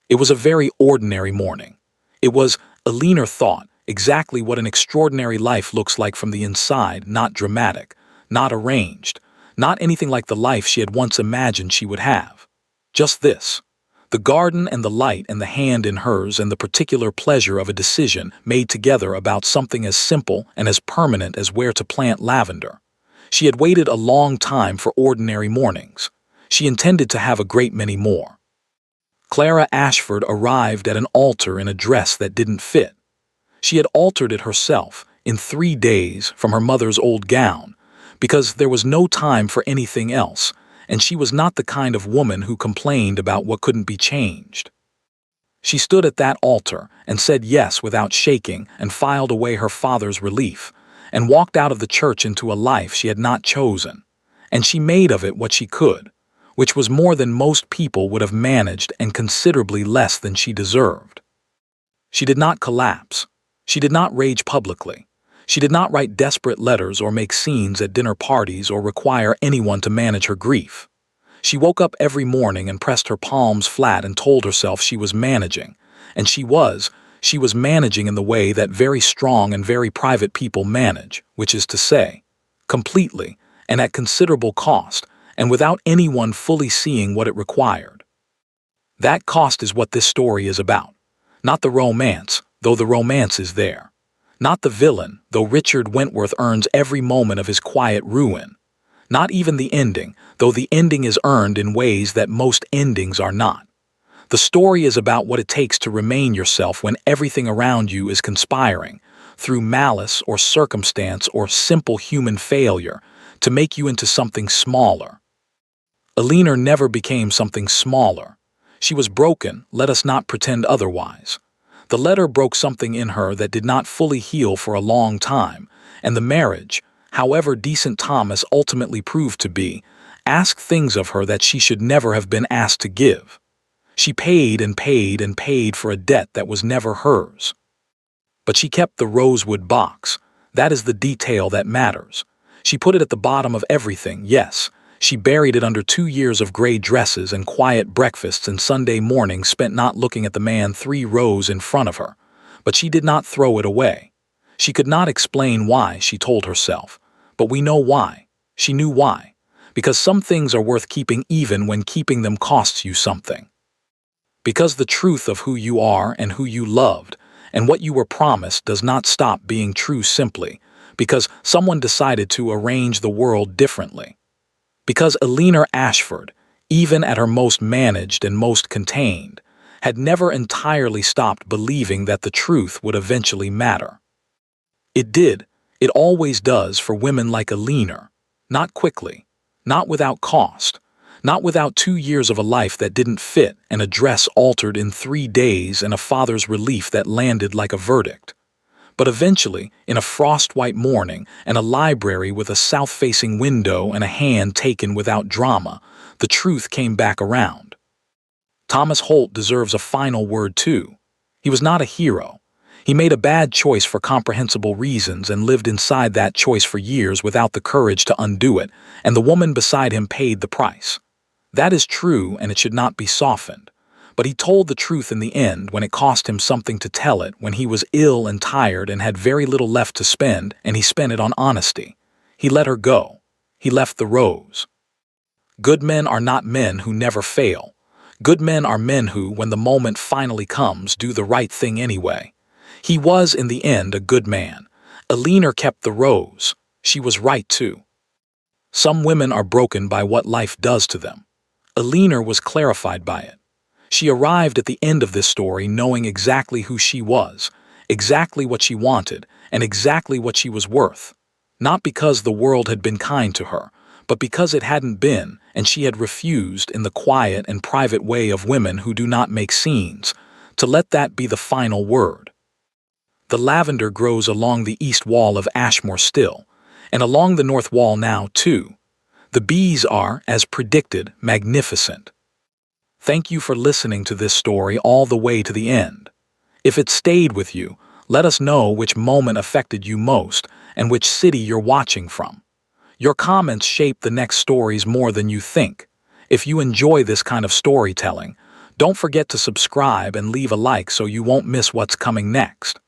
It was a very ordinary morning. It was, Alina thought, exactly what an extraordinary life looks like from the inside, not dramatic, not arranged, not anything like the life she had once imagined she would have. Just this. The garden and the light and the hand in hers and the particular pleasure of a decision made together about something as simple and as permanent as where to plant lavender. She had waited a long time for ordinary mornings. She intended to have a great many more. Clara Ashford arrived at an altar in a dress that didn't fit. She had altered it herself, in 3 days, from her mother's old gown, because there was no time for anything else, and she was not the kind of woman who complained about what couldn't be changed. She stood at that altar and said yes without shaking and filed away her father's relief, and walked out of the church into a life she had not chosen, and she made of it what she could, which was more than most people would have managed and considerably less than she deserved. She did not collapse. She did not rage publicly. She did not write desperate letters or make scenes at dinner parties or require anyone to manage her grief. She woke up every morning and pressed her palms flat and told herself she was managing, and she was managing in the way that very strong and very private people manage, which is to say, completely and at considerable cost, and without anyone fully seeing what it required. That cost is what this story is about. Not the romance, though the romance is there. Not the villain, though Richard Wentworth earns every moment of his quiet ruin. Not even the ending, though the ending is earned in ways that most endings are not. The story is about what it takes to remain yourself when everything around you is conspiring, through malice or circumstance or simple human failure, to make you into something smaller. Alina never became something smaller. She was broken, let us not pretend otherwise. The letter broke something in her that did not fully heal for a long time, and the marriage, however decent Thomas ultimately proved to be, asked things of her that she should never have been asked to give. She paid and paid and paid for a debt that was never hers. But she kept the rosewood box. That is the detail that matters. She put it at the bottom of everything, yes. She buried it under 2 years of gray dresses and quiet breakfasts and Sunday mornings spent not looking at the man 3 rows in front of her. But she did not throw it away. She could not explain why, she told herself. But we know why. She knew why. Because some things are worth keeping even when keeping them costs you something. Because the truth of who you are and who you loved and what you were promised does not stop being true simply because someone decided to arrange the world differently. Because Eleanor Ashford, even at her most managed and most contained, had never entirely stopped believing that the truth would eventually matter. It did. It always does for women like Eleanor. Not quickly. Not without cost. Not without 2 years of a life that didn't fit and a dress altered in 3 days and a father's relief that landed like a verdict. But eventually, in a frost-white morning and a library with a south-facing window and a hand taken without drama, the truth came back around. Thomas Holt deserves a final word too. He was not a hero. He made a bad choice for comprehensible reasons and lived inside that choice for years without the courage to undo it, and the woman beside him paid the price. That is true, and it should not be softened. But he told the truth in the end when it cost him something to tell it, when he was ill and tired and had very little left to spend, and he spent it on honesty. He let her go. He left the rose. Good men are not men who never fail. Good men are men who, when the moment finally comes, do the right thing anyway. He was, in the end, a good man. Eleanor kept the rose. She was right, too. Some women are broken by what life does to them. Eleanor was clarified by it. She arrived at the end of this story knowing exactly who she was, exactly what she wanted, and exactly what she was worth. Not because the world had been kind to her, but because it hadn't been, and she had refused, in the quiet and private way of women who do not make scenes, to let that be the final word. The lavender grows along the east wall of Ashmore still, and along the north wall now, too. The bees are, as predicted, magnificent. Thank you for listening to this story all the way to the end. If it stayed with you, let us know which moment affected you most and which city you're watching from. Your comments shape the next stories more than you think. If you enjoy this kind of storytelling, don't forget to subscribe and leave a like so you won't miss what's coming next.